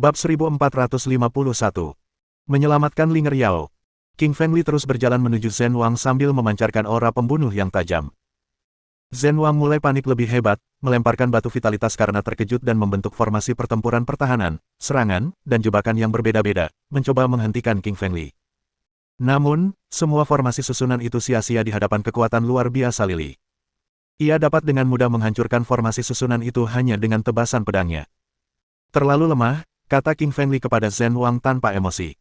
Bab 1451. Menyelamatkan Linger Yao. King Fengli terus berjalan menuju Zhen Wang sambil memancarkan aura pembunuh yang tajam. Zhen Wang mulai panik lebih hebat, melemparkan batu vitalitas karena terkejut dan membentuk formasi pertempuran pertahanan, serangan, dan jebakan yang berbeda-beda, mencoba menghentikan King Fengli. Namun, semua formasi susunan itu sia-sia di hadapan kekuatan luar biasa Lili. Ia dapat dengan mudah menghancurkan formasi susunan itu hanya dengan tebasan pedangnya. Terlalu lemah, kata King Fengli kepada Zhen Wang tanpa emosi.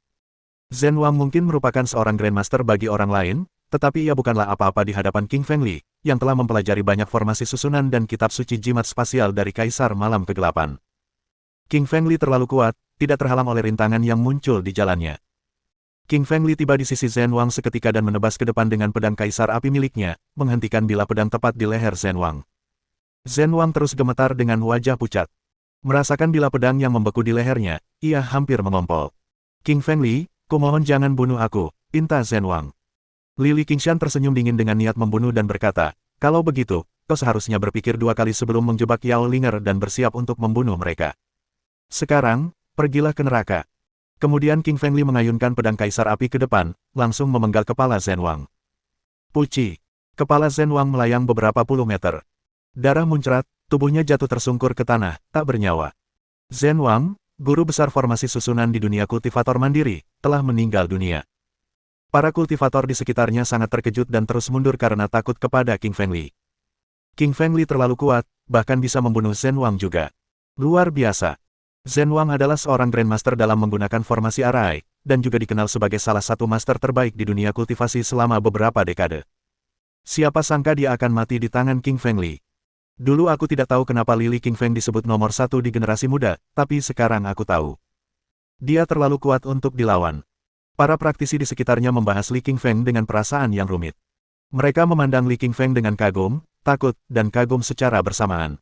Zhen Wang mungkin merupakan seorang Grandmaster bagi orang lain, tetapi ia bukanlah apa-apa di hadapan King Fengli, yang telah mempelajari banyak formasi susunan dan kitab suci jimat spasial dari Kaisar Malam Kegelapan. King Fengli terlalu kuat, tidak terhalang oleh rintangan yang muncul di jalannya. King Fengli tiba di sisi Zhen Wang seketika dan menebas ke depan dengan pedang Kaisar Api miliknya, menghentikan bilah pedang tepat di leher Zhen Wang. Zhen Wang terus gemetar dengan wajah pucat. Merasakan bilah pedang yang membeku di lehernya, ia hampir mengompol. King Fengli, kumohon jangan bunuh aku, pinta Zhen Wang. Lili Qingshan tersenyum dingin dengan niat membunuh dan berkata, kalau begitu, kau seharusnya berpikir dua kali sebelum menjebak Yao Linger dan bersiap untuk membunuh mereka. Sekarang, pergilah ke neraka. Kemudian King Fengli mengayunkan pedang Kaisar Api ke depan, langsung memenggal kepala Zhen Wang. Puci. Kepala Zhen Wang melayang beberapa puluh meter. Darah muncrat, tubuhnya jatuh tersungkur ke tanah, tak bernyawa. Zhen Wang, guru besar formasi susunan di dunia kultivator mandiri, telah meninggal dunia. Para kultivator di sekitarnya sangat terkejut dan terus mundur karena takut kepada King Fengli. King Fengli terlalu kuat, bahkan bisa membunuh Zhen Wang juga. Luar biasa. Zhen Wang adalah seorang Grandmaster dalam menggunakan formasi arai, dan juga dikenal sebagai salah satu master terbaik di dunia kultivasi selama beberapa dekade. Siapa sangka dia akan mati di tangan King Fengli. Dulu aku tidak tahu kenapa Lili King Feng disebut nomor satu di generasi muda, tapi sekarang aku tahu. Dia terlalu kuat untuk dilawan. Para praktisi di sekitarnya membahas Li King Feng dengan perasaan yang rumit. Mereka memandang Li King Feng dengan kagum, takut, dan kagum secara bersamaan.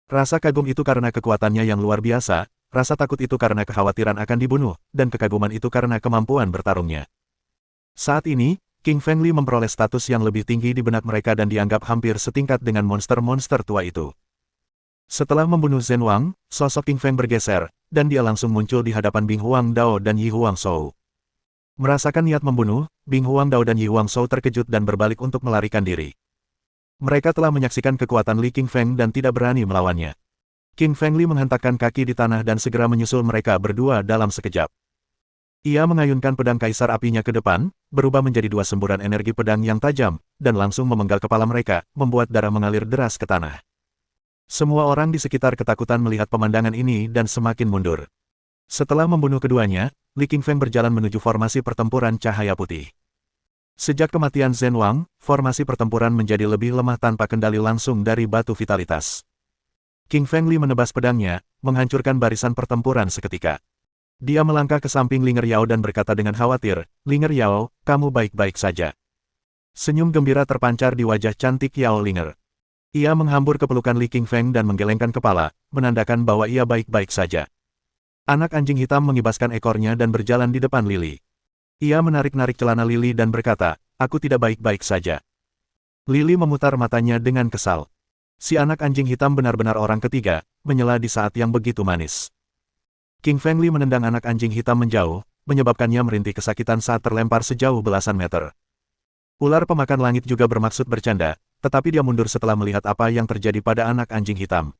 Rasa kagum itu karena kekuatannya yang luar biasa, rasa takut itu karena kekhawatiran akan dibunuh, dan kekaguman itu karena kemampuan bertarungnya. Saat ini, King Fengli memperoleh status yang lebih tinggi di benak mereka dan dianggap hampir setingkat dengan monster-monster tua itu. Setelah membunuh Zhen Wang, sosok King Feng bergeser, dan dia langsung muncul di hadapan Bing Huang Dao dan Yi Huang Shou. Merasakan niat membunuh, Bing Huang Dao dan Yi Huang Shou terkejut dan berbalik untuk melarikan diri. Mereka telah menyaksikan kekuatan Li King Feng dan tidak berani melawannya. King Fengli menghentakkan kaki di tanah dan segera menyusul mereka berdua dalam sekejap. Ia mengayunkan pedang Kaisar Apinya ke depan, berubah menjadi dua semburan energi pedang yang tajam, dan langsung memenggal kepala mereka, membuat darah mengalir deras ke tanah. Semua orang di sekitar ketakutan melihat pemandangan ini dan semakin mundur. Setelah membunuh keduanya, Li King Feng berjalan menuju formasi pertempuran cahaya putih. Sejak kematian Zhen Wang, formasi pertempuran menjadi lebih lemah tanpa kendali langsung dari batu vitalitas. King Fengli menebas pedangnya, menghancurkan barisan pertempuran seketika. Dia melangkah ke samping Linger Yao dan berkata dengan khawatir, Linger Yao, kamu baik-baik saja. Senyum gembira terpancar di wajah cantik Yao Linger. Ia menghambur ke pelukan Li King Feng dan menggelengkan kepala, menandakan bahwa ia baik-baik saja. Anak anjing hitam mengibaskan ekornya dan berjalan di depan Lili. Ia menarik-narik celana Lili dan berkata, aku tidak baik-baik saja. Lili memutar matanya dengan kesal. Si anak anjing hitam benar-benar orang ketiga, menyela di saat yang begitu manis. King Fengli menendang anak anjing hitam menjauh, menyebabkannya merintih kesakitan saat terlempar sejauh belasan meter. Ular pemakan langit juga bermaksud bercanda, tetapi dia mundur setelah melihat apa yang terjadi pada anak anjing hitam.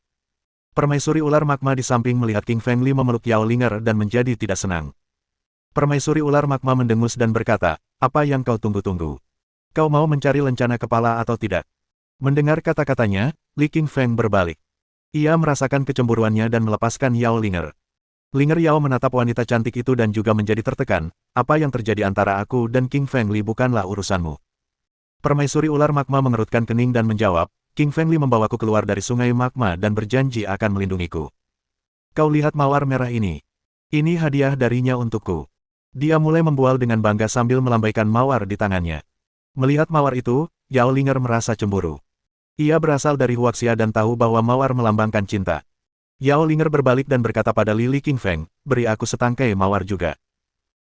Permaisuri ular magma di samping melihat King Fengli memeluk Yao Linger dan menjadi tidak senang. Permaisuri ular magma mendengus dan berkata, apa yang kau tunggu-tunggu? Kau mau mencari lencana kepala atau tidak? Mendengar kata-katanya, Li King Feng berbalik. Ia merasakan kecemburuannya dan melepaskan Yao Linger. Linger Yao menatap wanita cantik itu dan juga menjadi tertekan, apa yang terjadi antara aku dan King Fengli bukanlah urusanmu. Permaisuri ular magma mengerutkan kening dan menjawab, King Fengli membawaku keluar dari sungai magma dan berjanji akan melindungiku. Kau lihat mawar merah ini. Ini hadiah darinya untukku. Dia mulai membual dengan bangga sambil melambaikan mawar di tangannya. Melihat mawar itu, Yao Linger merasa cemburu. Ia berasal dari Huaxia dan tahu bahwa mawar melambangkan cinta. Yao Linger berbalik dan berkata pada Li King Feng, beri aku setangkai mawar juga.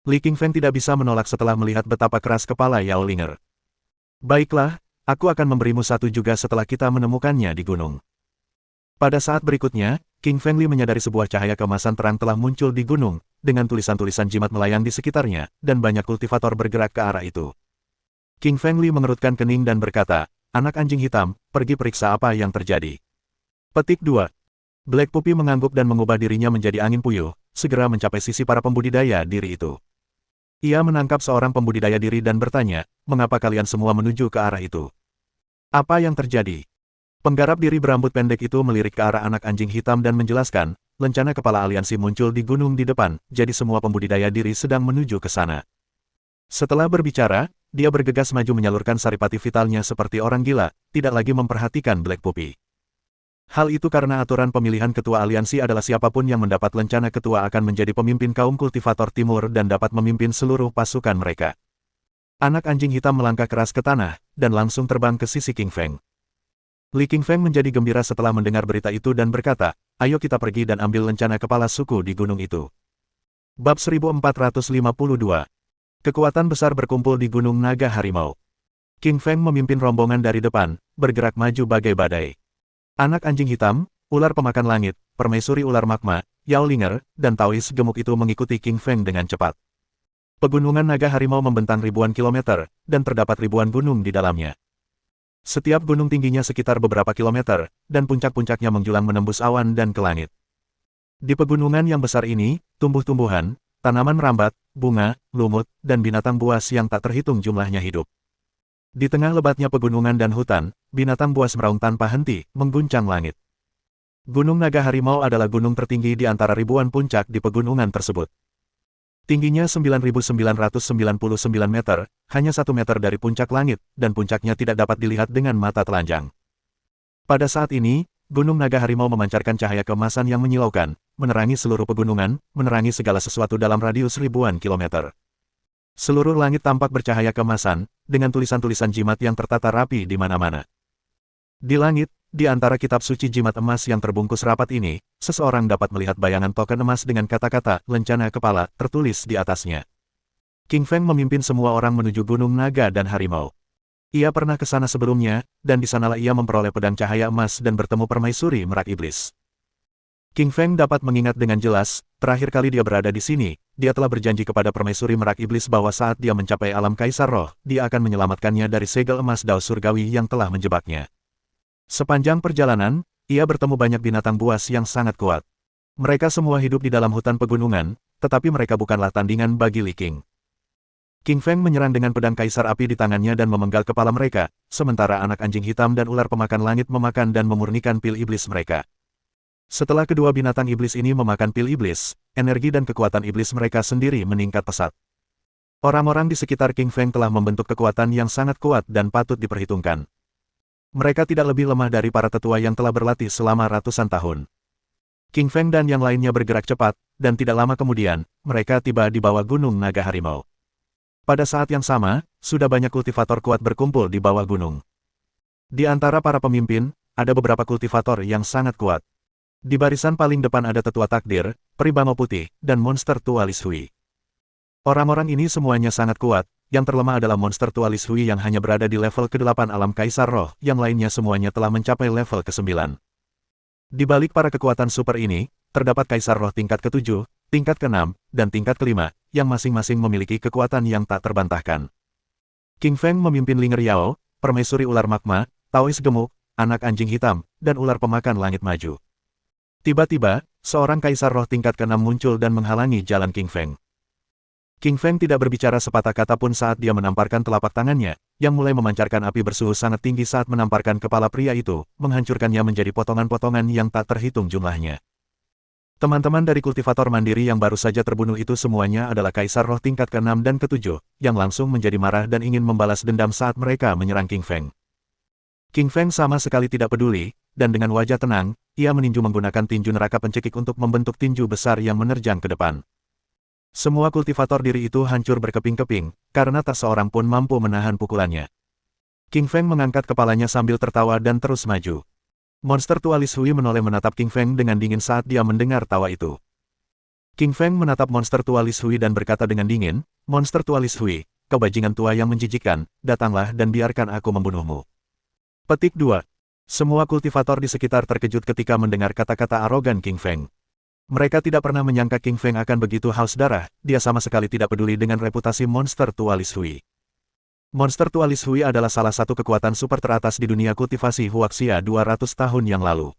Li King Feng tidak bisa menolak setelah melihat betapa keras kepala Yao Linger. Baiklah, aku akan memberimu satu juga setelah kita menemukannya di gunung. Pada saat berikutnya, King Feng Li menyadari sebuah cahaya keemasan terang telah muncul di gunung, dengan tulisan-tulisan jimat melayang di sekitarnya, dan banyak kultivator bergerak ke arah itu. King Feng Li mengerutkan kening dan berkata, "Anak anjing hitam, pergi periksa apa yang terjadi." Petik 2. Black Puppy mengangguk dan mengubah dirinya menjadi angin puyuh, segera mencapai sisi para pembudidaya diri itu. Ia menangkap seorang pembudidaya diri dan bertanya, "Mengapa kalian semua menuju ke arah itu? Apa yang terjadi?" Penggarap diri berambut pendek itu melirik ke arah anak anjing hitam dan menjelaskan, lencana kepala aliansi muncul di gunung di depan, jadi semua pembudidaya diri sedang menuju ke sana. Setelah berbicara, dia bergegas maju menyalurkan saripati vitalnya seperti orang gila, tidak lagi memperhatikan Black Puppy. Hal itu karena aturan pemilihan ketua aliansi adalah siapapun yang mendapat lencana ketua akan menjadi pemimpin kaum kultivator timur dan dapat memimpin seluruh pasukan mereka. Anak anjing hitam melangkah keras ke tanah, dan langsung terbang ke sisi King Feng. Li King Feng menjadi gembira setelah mendengar berita itu dan berkata, "Ayo kita pergi dan ambil lencana kepala suku di gunung itu." Bab 1452. Kekuatan besar berkumpul di Gunung Naga Harimau. King Feng memimpin rombongan dari depan, bergerak maju bagai badai. Anak anjing hitam, ular pemakan langit, permaisuri ular magma, Yao Linger, dan Taois gemuk itu mengikuti King Feng dengan cepat. Pegunungan Naga Harimau membentang ribuan kilometer, dan terdapat ribuan gunung di dalamnya. Setiap gunung tingginya sekitar beberapa kilometer, dan puncak-puncaknya menjulang menembus awan dan ke langit. Di pegunungan yang besar ini, tumbuh-tumbuhan, tanaman rambat, bunga, lumut, dan binatang buas yang tak terhitung jumlahnya hidup. Di tengah lebatnya pegunungan dan hutan, binatang buas meraung tanpa henti, mengguncang langit. Gunung Naga Harimau adalah gunung tertinggi di antara ribuan puncak di pegunungan tersebut. Tingginya 9.999 meter, hanya 1 meter dari puncak langit, dan puncaknya tidak dapat dilihat dengan mata telanjang. Pada saat ini, Gunung Naga Harimau memancarkan cahaya keemasan yang menyilaukan, menerangi seluruh pegunungan, menerangi segala sesuatu dalam radius ribuan kilometer. Seluruh langit tampak bercahaya keemasan, dengan tulisan-tulisan jimat yang tertata rapi di mana-mana. Di langit, di antara kitab suci jimat emas yang terbungkus rapat ini, seseorang dapat melihat bayangan token emas dengan kata-kata lencana kepala tertulis di atasnya. King Feng memimpin semua orang menuju Gunung Naga dan Harimau. Ia pernah ke sana sebelumnya, dan di sanalah ia memperoleh pedang cahaya emas dan bertemu permaisuri merak iblis. King Feng dapat mengingat dengan jelas, terakhir kali dia berada di sini, dia telah berjanji kepada permaisuri merak iblis bahwa saat dia mencapai alam kaisar roh, dia akan menyelamatkannya dari segel emas dao surgawi yang telah menjebaknya. Sepanjang perjalanan, ia bertemu banyak binatang buas yang sangat kuat. Mereka semua hidup di dalam hutan pegunungan, tetapi mereka bukanlah tandingan bagi Li King. King Feng menyerang dengan pedang kaisar api di tangannya dan memenggal kepala mereka, sementara anak anjing hitam dan ular pemakan langit memakan dan memurnikan pil iblis mereka. Setelah kedua binatang iblis ini memakan pil iblis, energi dan kekuatan iblis mereka sendiri meningkat pesat. Orang-orang di sekitar King Feng telah membentuk kekuatan yang sangat kuat dan patut diperhitungkan. Mereka tidak lebih lemah dari para tetua yang telah berlatih selama ratusan tahun. King Feng dan yang lainnya bergerak cepat, dan tidak lama kemudian, mereka tiba di bawah Gunung Naga Harimau. Pada saat yang sama, sudah banyak kultivator kuat berkumpul di bawah gunung. Di antara para pemimpin, ada beberapa kultivator yang sangat kuat. Di barisan paling depan ada tetua takdir, peri bangau putih, dan monster tua Lis Hui. Orang-orang ini semuanya sangat kuat. Yang terlemah adalah monster tua Lis Hui yang hanya berada di level ke-8 alam kaisar roh, yang lainnya semuanya telah mencapai level ke-9. Di balik para kekuatan super ini, terdapat kaisar roh tingkat ke-7, tingkat ke-6, dan tingkat ke-5, yang masing-masing memiliki kekuatan yang tak terbantahkan. King Feng memimpin Linger Yao, permaisuri ular magma, Taois gemuk, anak anjing hitam, dan ular pemakan langit maju. Tiba-tiba, seorang kaisar roh tingkat ke-6 muncul dan menghalangi jalan King Feng. King Feng tidak berbicara sepatah kata pun saat dia menamparkan telapak tangannya, yang mulai memancarkan api bersuhu sangat tinggi saat menamparkan kepala pria itu, menghancurkannya menjadi potongan-potongan yang tak terhitung jumlahnya. Teman-teman dari kultivator mandiri yang baru saja terbunuh itu semuanya adalah kaisar roh tingkat ke-6 dan ke-7, yang langsung menjadi marah dan ingin membalas dendam saat mereka menyerang King Feng. King Feng sama sekali tidak peduli, dan dengan wajah tenang, ia meninju menggunakan tinju neraka pencekik untuk membentuk tinju besar yang menerjang ke depan. Semua kultivator diri itu hancur berkeping-keping, karena tak seorang pun mampu menahan pukulannya. King Feng mengangkat kepalanya sambil tertawa dan terus maju. Monster tua Lis Hui menoleh menatap King Feng dengan dingin saat dia mendengar tawa itu. King Feng menatap monster tua Lis Hui dan berkata dengan dingin, "Monster tua Lis Hui, kau bajingan tua yang menjijikkan, datanglah dan biarkan aku membunuhmu." Petik 2. Semua kultivator di sekitar terkejut ketika mendengar kata-kata arogan King Feng. Mereka tidak pernah menyangka King Feng akan begitu haus darah, dia sama sekali tidak peduli dengan reputasi monster tua Lis Hui. Monster tua Lis Hui adalah salah satu kekuatan super teratas di dunia kultivasi Huaxia 200 tahun yang lalu.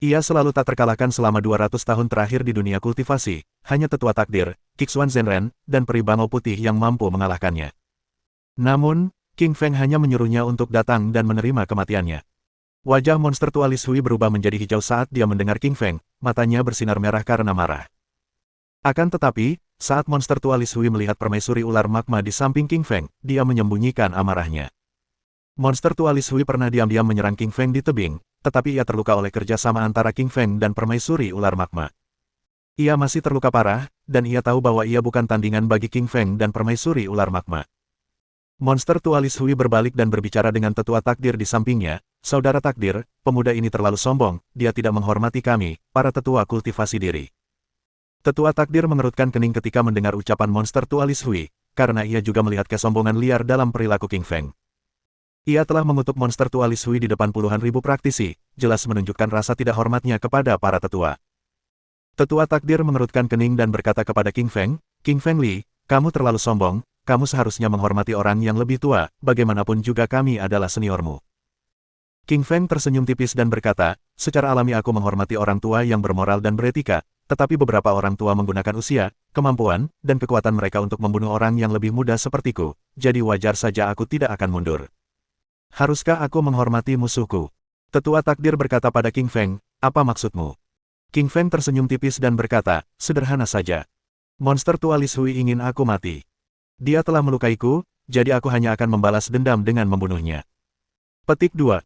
Ia selalu tak terkalahkan selama 200 tahun terakhir di dunia kultivasi, hanya tetua takdir, Kixuan Zhenren, dan peri bangau putih yang mampu mengalahkannya. Namun, King Feng hanya menyuruhnya untuk datang dan menerima kematiannya. Wajah monster tua Lis Hui berubah menjadi hijau saat dia mendengar King Feng, matanya bersinar merah karena marah. Akan tetapi, saat monster tua Lis Hui melihat permaisuri ular magma di samping King Feng, dia menyembunyikan amarahnya. Monster tua Lis Hui pernah diam-diam menyerang King Feng di tebing, tetapi ia terluka oleh kerjasama antara King Feng dan permaisuri ular magma. Ia masih terluka parah, dan ia tahu bahwa ia bukan tandingan bagi King Feng dan permaisuri ular magma. Monster tua Lis Hui berbalik dan berbicara dengan tetua takdir di sampingnya, "Saudara takdir, pemuda ini terlalu sombong, dia tidak menghormati kami, para tetua kultivasi diri." Tetua takdir mengerutkan kening ketika mendengar ucapan monster tua Lis Hui, karena ia juga melihat kesombongan liar dalam perilaku King Feng. Ia telah mengutuk monster tua Lis Hui di depan puluhan ribu praktisi, jelas menunjukkan rasa tidak hormatnya kepada para tetua. Tetua takdir mengerutkan kening dan berkata kepada King Feng, "King Feng Li, kamu terlalu sombong, kamu seharusnya menghormati orang yang lebih tua, bagaimanapun juga kami adalah seniormu." King Feng tersenyum tipis dan berkata, "Secara alami aku menghormati orang tua yang bermoral dan beretika, tetapi beberapa orang tua menggunakan usia, kemampuan, dan kekuatan mereka untuk membunuh orang yang lebih muda sepertiku, jadi wajar saja aku tidak akan mundur. Haruskah aku menghormati musuhku?" Tetua takdir berkata pada King Feng, "Apa maksudmu?" King Feng tersenyum tipis dan berkata, "Sederhana saja. Monster tua Lis Hui ingin aku mati. Dia telah melukaiku, jadi aku hanya akan membalas dendam dengan membunuhnya." Petik 2.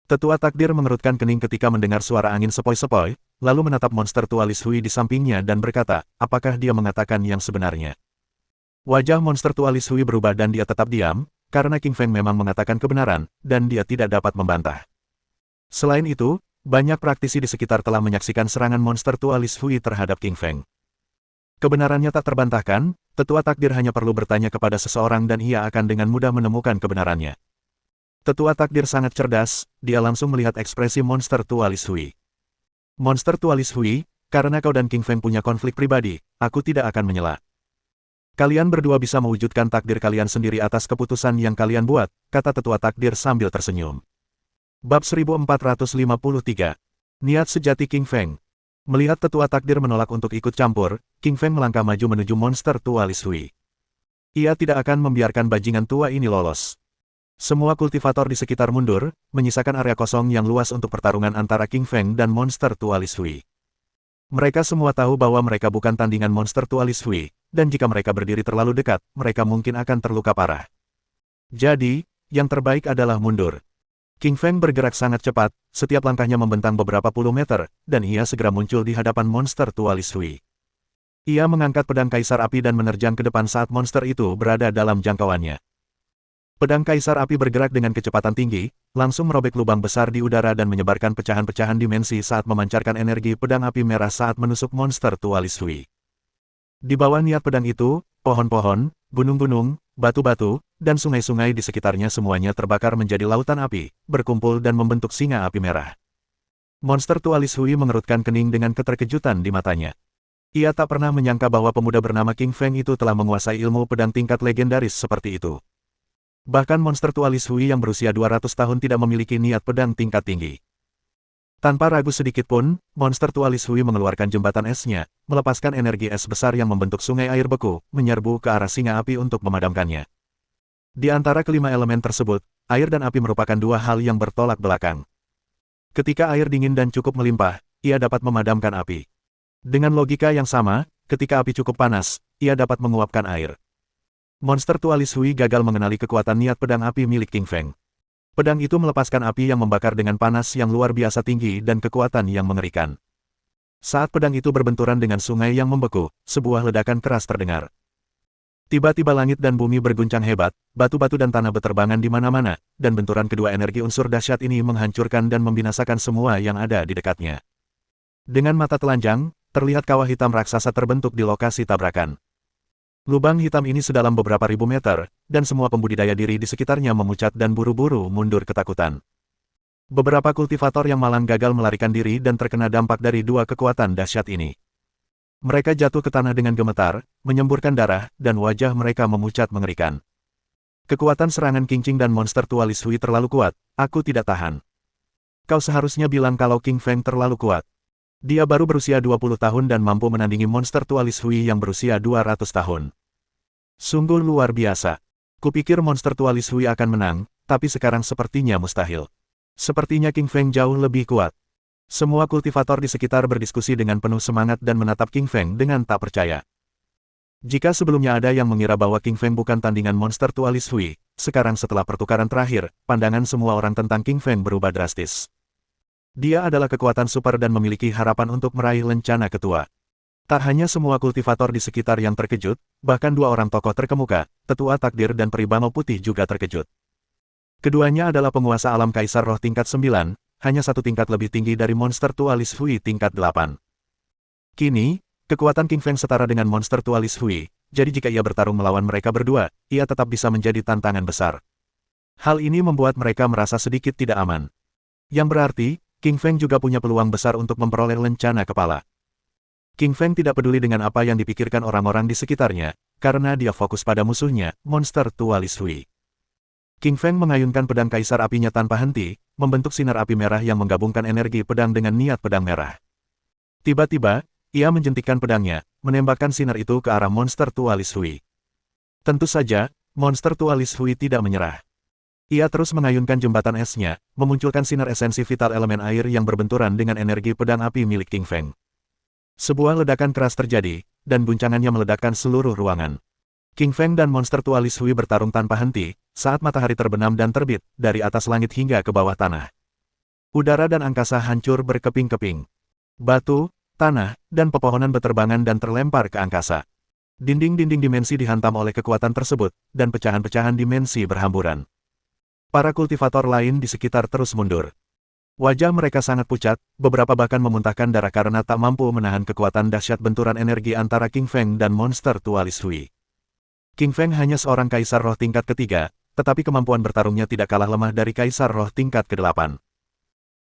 Tetua takdir mengerutkan kening ketika mendengar suara angin sepoi-sepoi, lalu menatap monster tua Lis Hui di sampingnya dan berkata, apakah dia mengatakan yang sebenarnya? Wajah monster tua Lis Hui berubah dan dia tetap diam, karena King Feng memang mengatakan kebenaran, dan dia tidak dapat membantah. Selain itu, banyak praktisi di sekitar telah menyaksikan serangan monster tua Lis Hui terhadap King Feng. Kebenarannya tak terbantahkan, tetua takdir hanya perlu bertanya kepada seseorang dan ia akan dengan mudah menemukan kebenarannya. Tetua takdir sangat cerdas, dia langsung melihat ekspresi monster tua Lis Hui. "Monster tua Lis Hui, karena kau dan King Feng punya konflik pribadi, aku tidak akan menyela. Kalian berdua bisa mewujudkan takdir kalian sendiri atas keputusan yang kalian buat," kata tetua takdir sambil tersenyum. Bab 1453. Niat sejati King Feng. Melihat tetua takdir menolak untuk ikut campur, King Feng melangkah maju menuju monster tua Lis Hui. Ia tidak akan membiarkan bajingan tua ini lolos. Semua kultivator di sekitar mundur, menyisakan area kosong yang luas untuk pertarungan antara King Feng dan monster tua Lis Hui. Mereka semua tahu bahwa mereka bukan tandingan monster tua Lis Hui, dan jika mereka berdiri terlalu dekat, mereka mungkin akan terluka parah. Jadi, yang terbaik adalah mundur. King Feng bergerak sangat cepat, setiap langkahnya membentang beberapa puluh meter, dan ia segera muncul di hadapan monster tua Lis Hui. Ia mengangkat pedang kaisar api dan menerjang ke depan saat monster itu berada dalam jangkauannya. Pedang kaisar api bergerak dengan kecepatan tinggi, langsung merobek lubang besar di udara dan menyebarkan pecahan-pecahan dimensi saat memancarkan energi pedang api merah saat menusuk monster tua Lis Hui. Di bawah niat pedang itu, pohon-pohon, gunung-gunung, batu-batu, dan sungai-sungai di sekitarnya semuanya terbakar menjadi lautan api, berkumpul dan membentuk singa api merah. Monster tua Lis Hui mengerutkan kening dengan keterkejutan di matanya. Ia tak pernah menyangka bahwa pemuda bernama King Feng itu telah menguasai ilmu pedang tingkat legendaris seperti itu. Bahkan monster tua Lis Hui yang berusia 200 tahun tidak memiliki niat pedang tingkat tinggi. Tanpa ragu sedikit pun, monster tua Lis Hui mengeluarkan jembatan esnya, melepaskan energi es besar yang membentuk sungai air beku, menyerbu ke arah singa api untuk memadamkannya. Di antara kelima elemen tersebut, air dan api merupakan dua hal yang bertolak belakang. Ketika air dingin dan cukup melimpah, ia dapat memadamkan api. Dengan logika yang sama, ketika api cukup panas, ia dapat menguapkan air. Monster tua Lis Hui gagal mengenali kekuatan niat pedang api milik King Feng. Pedang itu melepaskan api yang membakar dengan panas yang luar biasa tinggi dan kekuatan yang mengerikan. Saat pedang itu berbenturan dengan sungai yang membeku, sebuah ledakan keras terdengar. Tiba-tiba langit dan bumi berguncang hebat, batu-batu dan tanah beterbangan di mana-mana, dan benturan kedua energi unsur dahsyat ini menghancurkan dan membinasakan semua yang ada di dekatnya. Dengan mata telanjang, terlihat kawah hitam raksasa terbentuk di lokasi tabrakan. Lubang hitam ini sedalam beberapa ribu meter, dan semua pembudidaya diri di sekitarnya memucat dan buru-buru mundur ketakutan. Beberapa kultivator yang malang gagal melarikan diri dan terkena dampak dari dua kekuatan dahsyat ini. Mereka jatuh ke tanah dengan gemetar, menyemburkan darah, dan wajah mereka memucat mengerikan. Kekuatan serangan Qing Qing dan monster tua Li Shui terlalu kuat, aku tidak tahan. Kau seharusnya bilang kalau King Feng terlalu kuat. Dia baru berusia 20 tahun dan mampu menandingi monster tua Li Shui yang berusia 200 tahun. Sungguh luar biasa. Kupikir monster tua Li Shui akan menang, tapi sekarang sepertinya mustahil. Sepertinya King Feng jauh lebih kuat. Semua kultivator di sekitar berdiskusi dengan penuh semangat dan menatap King Feng dengan tak percaya. Jika sebelumnya ada yang mengira bahwa King Feng bukan tandingan monster tua Li Shui, sekarang setelah pertukaran terakhir, pandangan semua orang tentang King Feng berubah drastis. Dia adalah kekuatan super dan memiliki harapan untuk meraih lencana ketua. Tak hanya semua kultivator di sekitar yang terkejut, bahkan dua orang tokoh terkemuka, Tetua Takdir dan Peri Bangau Putih juga terkejut. Keduanya adalah penguasa alam Kaisar Roh tingkat 9, hanya satu tingkat lebih tinggi dari monster tua Li Shui tingkat 8. Kini, kekuatan King Feng setara dengan monster tua Li Shui, jadi jika ia bertarung melawan mereka berdua, ia tetap bisa menjadi tantangan besar. Hal ini membuat mereka merasa sedikit tidak aman. Yang berarti, King Feng juga punya peluang besar untuk memperoleh lencana kepala. King Feng tidak peduli dengan apa yang dipikirkan orang-orang di sekitarnya, karena dia fokus pada musuhnya, monster tua Li Shui. King Feng mengayunkan pedang kaisar apinya tanpa henti, membentuk sinar api merah yang menggabungkan energi pedang dengan niat pedang merah. Tiba-tiba, ia menjentikkan pedangnya, menembakkan sinar itu ke arah monster tua Li Shui. Tentu saja, monster tua Li Shui tidak menyerah. Ia terus mengayunkan jembatan esnya, memunculkan sinar esensi vital elemen air yang berbenturan dengan energi pedang api milik King Feng. Sebuah ledakan keras terjadi, dan guncangannya meledakkan seluruh ruangan. King Feng dan monster tua Li Shui bertarung tanpa henti, saat matahari terbenam dan terbit, dari atas langit hingga ke bawah tanah. Udara dan angkasa hancur berkeping-keping. Batu, tanah, dan pepohonan beterbangan dan terlempar ke angkasa. Dinding-dinding dimensi dihantam oleh kekuatan tersebut, dan pecahan-pecahan dimensi berhamburan. Para kultivator lain di sekitar terus mundur. Wajah mereka sangat pucat, beberapa bahkan memuntahkan darah karena tak mampu menahan kekuatan dahsyat benturan energi antara King Feng dan monster tua Li Shui. King Feng hanya seorang kaisar roh tingkat ketiga, tetapi kemampuan bertarungnya tidak kalah lemah dari kaisar roh tingkat ke-8.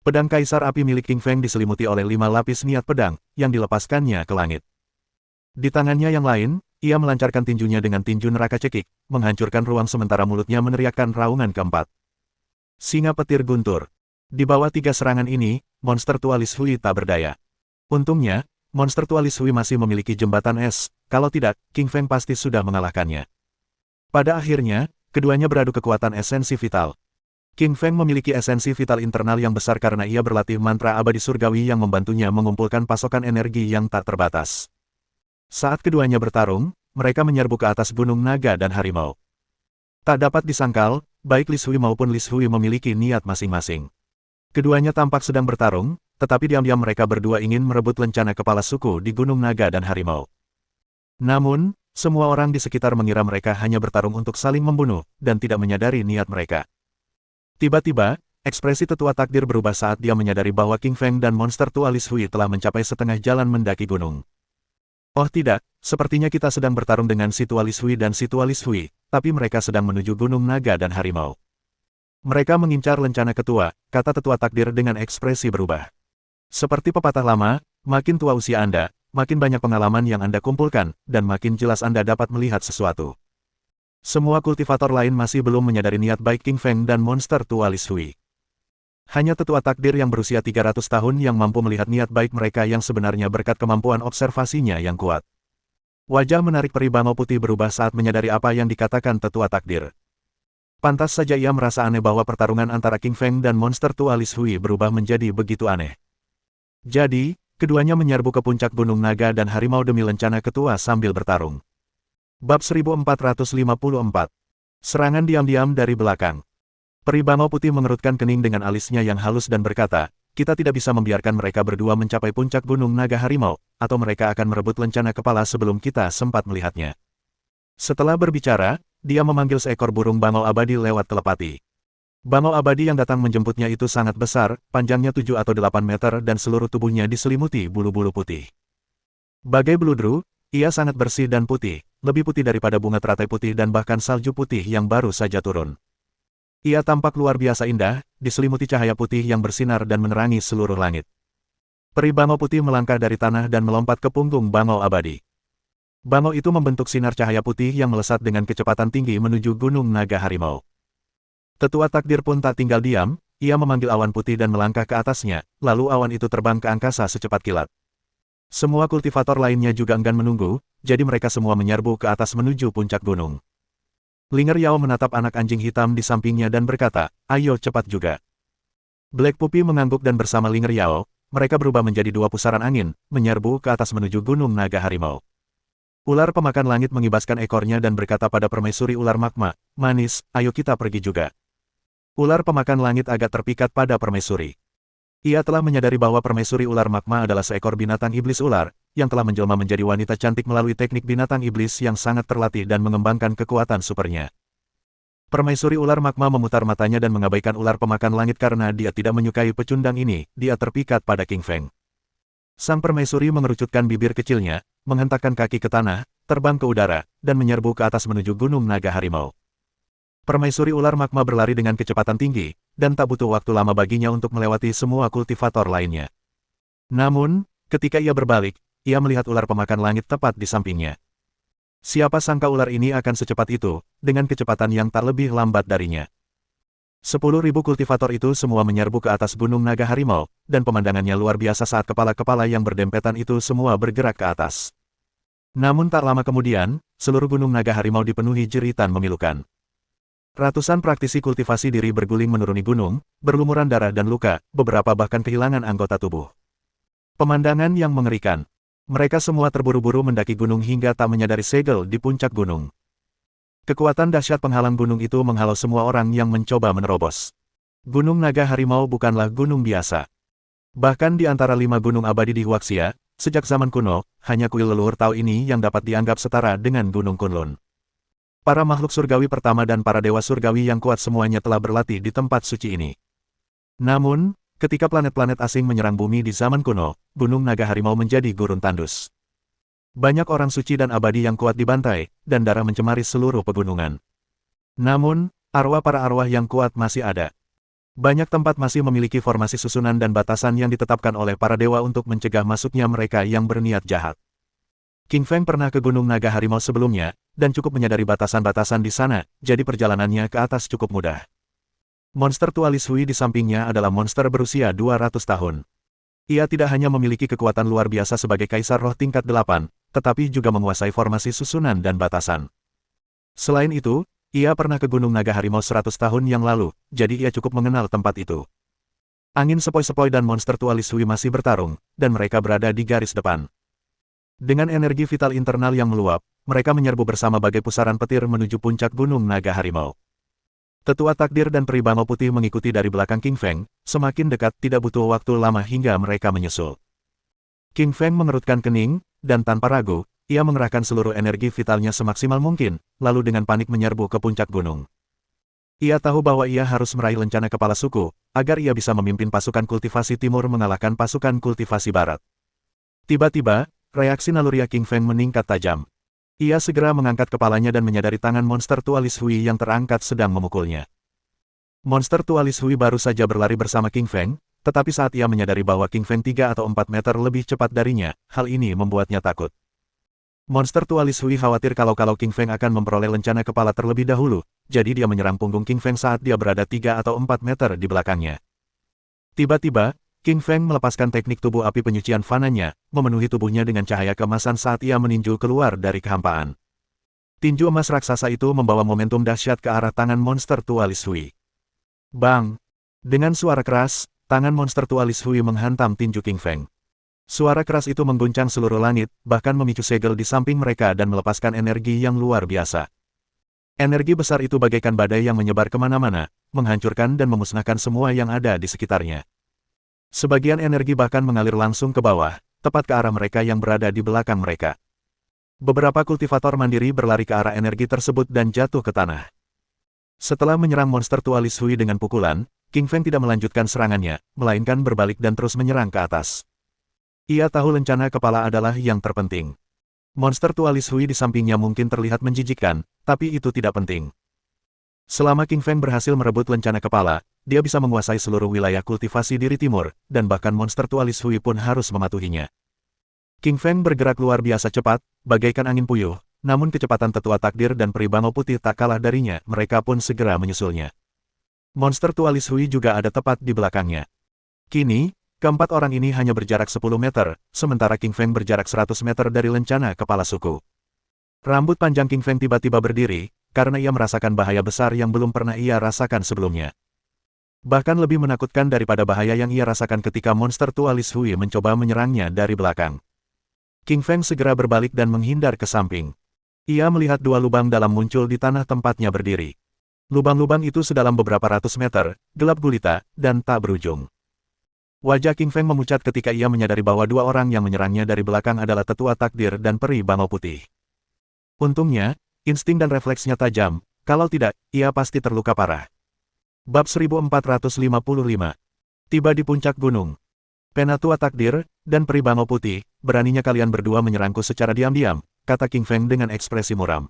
Pedang kaisar api milik King Feng diselimuti oleh 5 lapis niat pedang, yang dilepaskannya ke langit. Di tangannya yang lain, ia melancarkan tinjunya dengan tinju neraka cekik, menghancurkan ruang sementara mulutnya meneriakkan raungan keempat. Singa petir guntur. Di bawah 3 serangan ini, monster tua Li Shui tak berdaya. Untungnya, monster tua Li Shui masih memiliki jembatan es, kalau tidak, King Feng pasti sudah mengalahkannya. Pada akhirnya, keduanya beradu kekuatan esensi vital. King Feng memiliki esensi vital internal yang besar karena ia berlatih mantra abadi surgawi yang membantunya mengumpulkan pasokan energi yang tak terbatas. Saat keduanya bertarung, mereka menyerbu ke atas gunung naga dan harimau. Tak dapat disangkal, baik Li Shui maupun Li Shui memiliki niat masing-masing. Keduanya tampak sedang bertarung, tetapi diam-diam mereka berdua ingin merebut lencana kepala suku di gunung naga dan harimau. Namun, semua orang di sekitar mengira mereka hanya bertarung untuk saling membunuh, dan tidak menyadari niat mereka. Tiba-tiba, ekspresi Tetua Takdir berubah saat dia menyadari bahwa King Feng dan monster tua Li Shui telah mencapai setengah jalan mendaki gunung. Oh tidak, sepertinya kita sedang bertarung dengan si tua Li Shui dan si tua Li Shui, tapi mereka sedang menuju gunung naga dan harimau. Mereka mengincar lencana ketua, kata Tetua Takdir dengan ekspresi berubah. Seperti pepatah lama, makin tua usia Anda, makin banyak pengalaman yang Anda kumpulkan, dan makin jelas Anda dapat melihat sesuatu. Semua kultivator lain masih belum menyadari niat baik King Feng dan monster tua Li Shui. Hanya Tetua Takdir yang berusia 300 tahun yang mampu melihat niat baik mereka yang sebenarnya berkat kemampuan observasinya yang kuat. Wajah menarik Peri Bangau Putih berubah saat menyadari apa yang dikatakan Tetua Takdir. Pantas saja ia merasa aneh bahwa pertarungan antara King Feng dan monster tua Li Shui berubah menjadi begitu aneh. Jadi, keduanya menyerbu ke puncak gunung naga dan harimau demi lencana ketua sambil bertarung. Bab 1454. Serangan diam-diam dari belakang. Peri Bangau Putih mengerutkan kening dengan alisnya yang halus dan berkata, kita tidak bisa membiarkan mereka berdua mencapai puncak gunung naga harimau, atau mereka akan merebut lencana kepala sebelum kita sempat melihatnya. Setelah berbicara, dia memanggil seekor burung bangau abadi lewat telepati. Bangau abadi yang datang menjemputnya itu sangat besar, panjangnya 7 atau 8 meter dan seluruh tubuhnya diselimuti bulu-bulu putih. Bagai beludru, ia sangat bersih dan putih, lebih putih daripada bunga teratai putih dan bahkan salju putih yang baru saja turun. Ia tampak luar biasa indah, diselimuti cahaya putih yang bersinar dan menerangi seluruh langit. Peri bangau putih melangkah dari tanah dan melompat ke punggung bangau abadi. Bangau itu membentuk sinar cahaya putih yang melesat dengan kecepatan tinggi menuju Gunung Naga Harimau. Tetua takdir pun tak tinggal diam, ia memanggil awan putih dan melangkah ke atasnya, lalu awan itu terbang ke angkasa secepat kilat. Semua kultivator lainnya juga enggan menunggu, jadi mereka semua menyerbu ke atas menuju puncak gunung. Linger Yao menatap anak anjing hitam di sampingnya dan berkata, "Ayo cepat juga." Black Puppy mengangguk dan bersama Linger Yao, mereka berubah menjadi dua pusaran angin, menyerbu ke atas menuju Gunung Naga Harimau. Ular pemakan langit mengibaskan ekornya dan berkata pada permaisuri ular magma, "Manis, ayo kita pergi juga." Ular pemakan langit agak terpikat pada permaisuri. Ia telah menyadari bahwa permaisuri ular magma adalah seekor binatang iblis ular, yang telah menjelma menjadi wanita cantik melalui teknik binatang iblis yang sangat terlatih dan mengembangkan kekuatan supernya. Permaisuri ular magma memutar matanya dan mengabaikan ular pemakan langit karena dia tidak menyukai pecundang ini, dia terpikat pada King Feng. Sang permaisuri mengerucutkan bibir kecilnya, menghentakkan kaki ke tanah, terbang ke udara, dan menyerbu ke atas menuju Gunung Naga Harimau. Permaisuri ular magma berlari dengan kecepatan tinggi, dan tak butuh waktu lama baginya untuk melewati semua kultivator lainnya. Namun, ketika ia berbalik, ia melihat ular pemakan langit tepat di sampingnya. Siapa sangka ular ini akan secepat itu, dengan kecepatan yang tak lebih lambat darinya. 10.000 kultivator itu semua menyerbu ke atas Gunung Naga Harimau, dan pemandangannya luar biasa saat kepala-kepala yang berdempetan itu semua bergerak ke atas. Namun tak lama kemudian, seluruh Gunung Naga Harimau dipenuhi jeritan memilukan. Ratusan praktisi kultivasi diri berguling menuruni gunung, berlumuran darah dan luka, beberapa bahkan kehilangan anggota tubuh. Pemandangan yang mengerikan. Mereka semua terburu-buru mendaki gunung hingga tak menyadari segel di puncak gunung. Kekuatan dahsyat penghalang gunung itu menghalau semua orang yang mencoba menerobos. Gunung Naga Harimau bukanlah gunung biasa. Bahkan di antara 5 gunung abadi di Huaxia, sejak zaman kuno, hanya kuil leluhur Tao ini yang dapat dianggap setara dengan Gunung Kunlun. Para makhluk surgawi pertama dan para dewa surgawi yang kuat semuanya telah berlatih di tempat suci ini. Namun, ketika planet-planet asing menyerang bumi di zaman kuno, Gunung Naga Harimau menjadi gurun tandus. Banyak orang suci dan abadi yang kuat dibantai, dan darah mencemari seluruh pegunungan. Namun, arwah para arwah yang kuat masih ada. Banyak tempat masih memiliki formasi susunan dan batasan yang ditetapkan oleh para dewa untuk mencegah masuknya mereka yang berniat jahat. King Feng pernah ke Gunung Naga Harimau sebelumnya, dan cukup menyadari batasan-batasan di sana, jadi perjalanannya ke atas cukup mudah. Monster tua Lis Hui di sampingnya adalah monster berusia 200 tahun. Ia tidak hanya memiliki kekuatan luar biasa sebagai kaisar roh tingkat 8, tetapi juga menguasai formasi susunan dan batasan. Selain itu, ia pernah ke Gunung Naga Harimau 100 tahun yang lalu, jadi ia cukup mengenal tempat itu. Angin sepoi-sepoi dan monster tua Lis Hui masih bertarung, dan mereka berada di garis depan. Dengan energi vital internal yang meluap, mereka menyerbu bersama bagai pusaran petir menuju puncak Gunung Naga Harimau. Tetua takdir dan peri bangau putih mengikuti dari belakang King Feng, semakin dekat tidak butuh waktu lama hingga mereka menyusul. King Feng mengerutkan kening, dan tanpa ragu, ia mengerahkan seluruh energi vitalnya semaksimal mungkin, lalu dengan panik menyerbu ke puncak gunung. Ia tahu bahwa ia harus meraih lencana kepala suku, agar ia bisa memimpin pasukan kultivasi timur mengalahkan pasukan kultivasi barat. Tiba-tiba, reaksi naluri King Feng meningkat tajam. Ia segera mengangkat kepalanya dan menyadari tangan monster tua Lis Hui yang terangkat sedang memukulnya. Monster tua Lis Hui baru saja berlari bersama King Feng, tetapi saat ia menyadari bahwa King Feng 3 atau 4 meter lebih cepat darinya, hal ini membuatnya takut. Monster tua Lis Hui khawatir kalau King Feng akan memperoleh lencana kepala terlebih dahulu, jadi dia menyerang punggung King Feng saat dia berada 3 atau 4 meter di belakangnya. Tiba-tiba, King Feng melepaskan teknik tubuh api penyucian fananya, memenuhi tubuhnya dengan cahaya keemasan saat ia meninju keluar dari kehampaan. Tinju emas raksasa itu membawa momentum dahsyat ke arah tangan monster tua Lis Hui. Bang! Dengan suara keras, tangan monster tua Lis Hui menghantam tinju King Feng. Suara keras itu mengguncang seluruh langit, bahkan memicu segel di samping mereka dan melepaskan energi yang luar biasa. Energi besar itu bagaikan badai yang menyebar kemana-mana, menghancurkan dan memusnahkan semua yang ada di sekitarnya. Sebagian energi bahkan mengalir langsung ke bawah, tepat ke arah mereka yang berada di belakang mereka. Beberapa kultivator mandiri berlari ke arah energi tersebut dan jatuh ke tanah. Setelah menyerang monster tua Lis Hui dengan pukulan, King Feng tidak melanjutkan serangannya, melainkan berbalik dan terus menyerang ke atas. Ia tahu lencana kepala adalah yang terpenting. Monster tua Lis Hui di sampingnya mungkin terlihat menjijikkan, tapi itu tidak penting. Selama King Feng berhasil merebut lencana kepala, dia bisa menguasai seluruh wilayah kultivasi diri timur, dan bahkan monster tualis Hui pun harus mematuhinya. King Feng bergerak luar biasa cepat, bagaikan angin puyuh, namun kecepatan tetua takdir dan peri bangau putih tak kalah darinya, mereka pun segera menyusulnya. Monster tualis Hui juga ada tepat di belakangnya. Kini, keempat orang ini hanya berjarak 10 meter, sementara King Feng berjarak 100 meter dari lencana kepala suku. Rambut panjang King Feng tiba-tiba berdiri, karena ia merasakan bahaya besar yang belum pernah ia rasakan sebelumnya. Bahkan lebih menakutkan daripada bahaya yang ia rasakan ketika monster tualis Hui mencoba menyerangnya dari belakang. King Feng segera berbalik dan menghindar ke samping. Ia melihat dua lubang dalam muncul di tanah tempatnya berdiri. Lubang-lubang itu sedalam beberapa ratus meter, gelap gulita, dan tak berujung. Wajah King Feng memucat ketika ia menyadari bahwa dua orang yang menyerangnya dari belakang adalah tetua takdir dan peri bangau putih. Untungnya, insting dan refleksnya tajam, kalau tidak, ia pasti terluka parah. Bab 1455. Tiba di puncak gunung. Penatua takdir, dan peri bangau putih, beraninya kalian berdua menyerangku secara diam-diam, kata King Feng dengan ekspresi muram.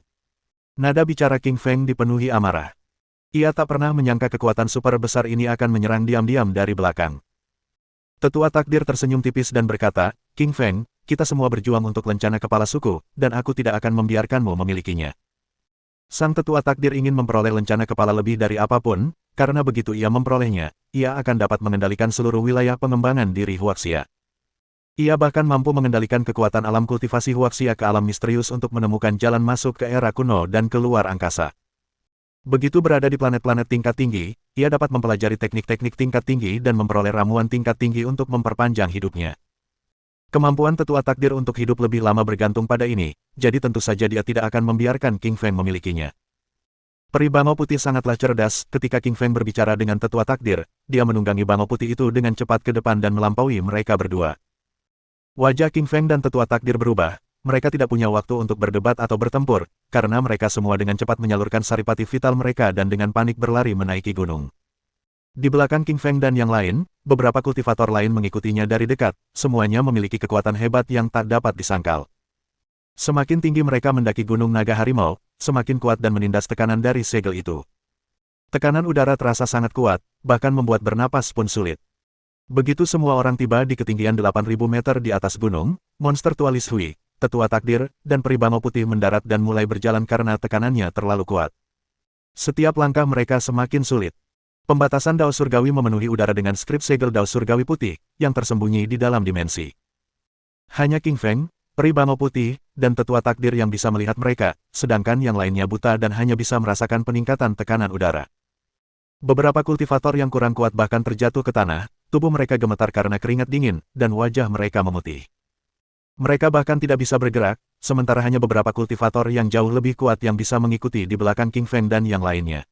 Nada bicara King Feng dipenuhi amarah. Ia tak pernah menyangka kekuatan super besar ini akan menyerang diam-diam dari belakang. Tetua takdir tersenyum tipis dan berkata, King Feng, kita semua berjuang untuk lencana kepala suku, dan aku tidak akan membiarkanmu memilikinya. Sang tetua takdir ingin memperoleh lencana kepala lebih dari apapun, karena begitu ia memperolehnya, ia akan dapat mengendalikan seluruh wilayah pengembangan diri Huaxia. Ia bahkan mampu mengendalikan kekuatan alam kultivasi Huaxia ke alam misterius untuk menemukan jalan masuk ke era kuno dan keluar angkasa. Begitu berada di planet-planet tingkat tinggi, ia dapat mempelajari teknik-teknik tingkat tinggi dan memperoleh ramuan tingkat tinggi untuk memperpanjang hidupnya. Kemampuan tetua takdir untuk hidup lebih lama bergantung pada ini, jadi tentu saja dia tidak akan membiarkan King Feng memilikinya. Peri bangau putih sangatlah cerdas, ketika King Feng berbicara dengan tetua takdir, dia menunggangi bangau putih itu dengan cepat ke depan dan melampaui mereka berdua. Wajah King Feng dan tetua takdir berubah, mereka tidak punya waktu untuk berdebat atau bertempur, karena mereka semua dengan cepat menyalurkan saripati vital mereka dan dengan panik berlari menaiki gunung. Di belakang King Feng dan yang lain, beberapa kultivator lain mengikutinya dari dekat, semuanya memiliki kekuatan hebat yang tak dapat disangkal. Semakin tinggi mereka mendaki gunung naga harimau, semakin kuat dan menindas tekanan dari segel itu. Tekanan udara terasa sangat kuat, bahkan membuat bernapas pun sulit. Begitu semua orang tiba di ketinggian 8.000 meter di atas gunung, monster tualis Hui, tetua takdir, dan peri bangau putih mendarat dan mulai berjalan karena tekanannya terlalu kuat. Setiap langkah mereka semakin sulit. Pembatasan dao surgawi memenuhi udara dengan skrip segel dao surgawi putih, yang tersembunyi di dalam dimensi. Hanya King Feng, peri bangau putih, dan tetua takdir yang bisa melihat mereka, sedangkan yang lainnya buta dan hanya bisa merasakan peningkatan tekanan udara. Beberapa kultivator yang kurang kuat bahkan terjatuh ke tanah, tubuh mereka gemetar karena keringat dingin, dan wajah mereka memutih. Mereka bahkan tidak bisa bergerak, sementara hanya beberapa kultivator yang jauh lebih kuat yang bisa mengikuti di belakang King Feng dan yang lainnya.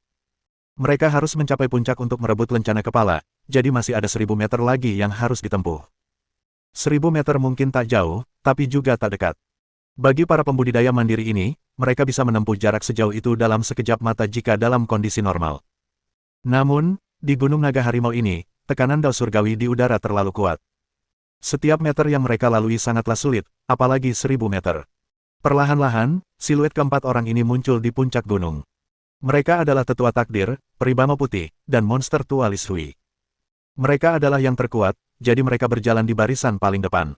Mereka harus mencapai puncak untuk merebut lencana kepala, jadi masih ada 1000 meter lagi yang harus ditempuh. 1000 meter mungkin tak jauh, tapi juga tak dekat. Bagi para pembudidaya mandiri ini, mereka bisa menempuh jarak sejauh itu dalam sekejap mata jika dalam kondisi normal. Namun, di Gunung Naga Harimau ini, tekanan dao surgawi di udara terlalu kuat. Setiap meter yang mereka lalui sangatlah sulit, apalagi 1000 meter. Perlahan-lahan, siluet keempat orang ini muncul di puncak gunung. Mereka adalah tetua takdir, peri bangau putih, dan monster tualis Hui. Mereka adalah yang terkuat, jadi mereka berjalan di barisan paling depan.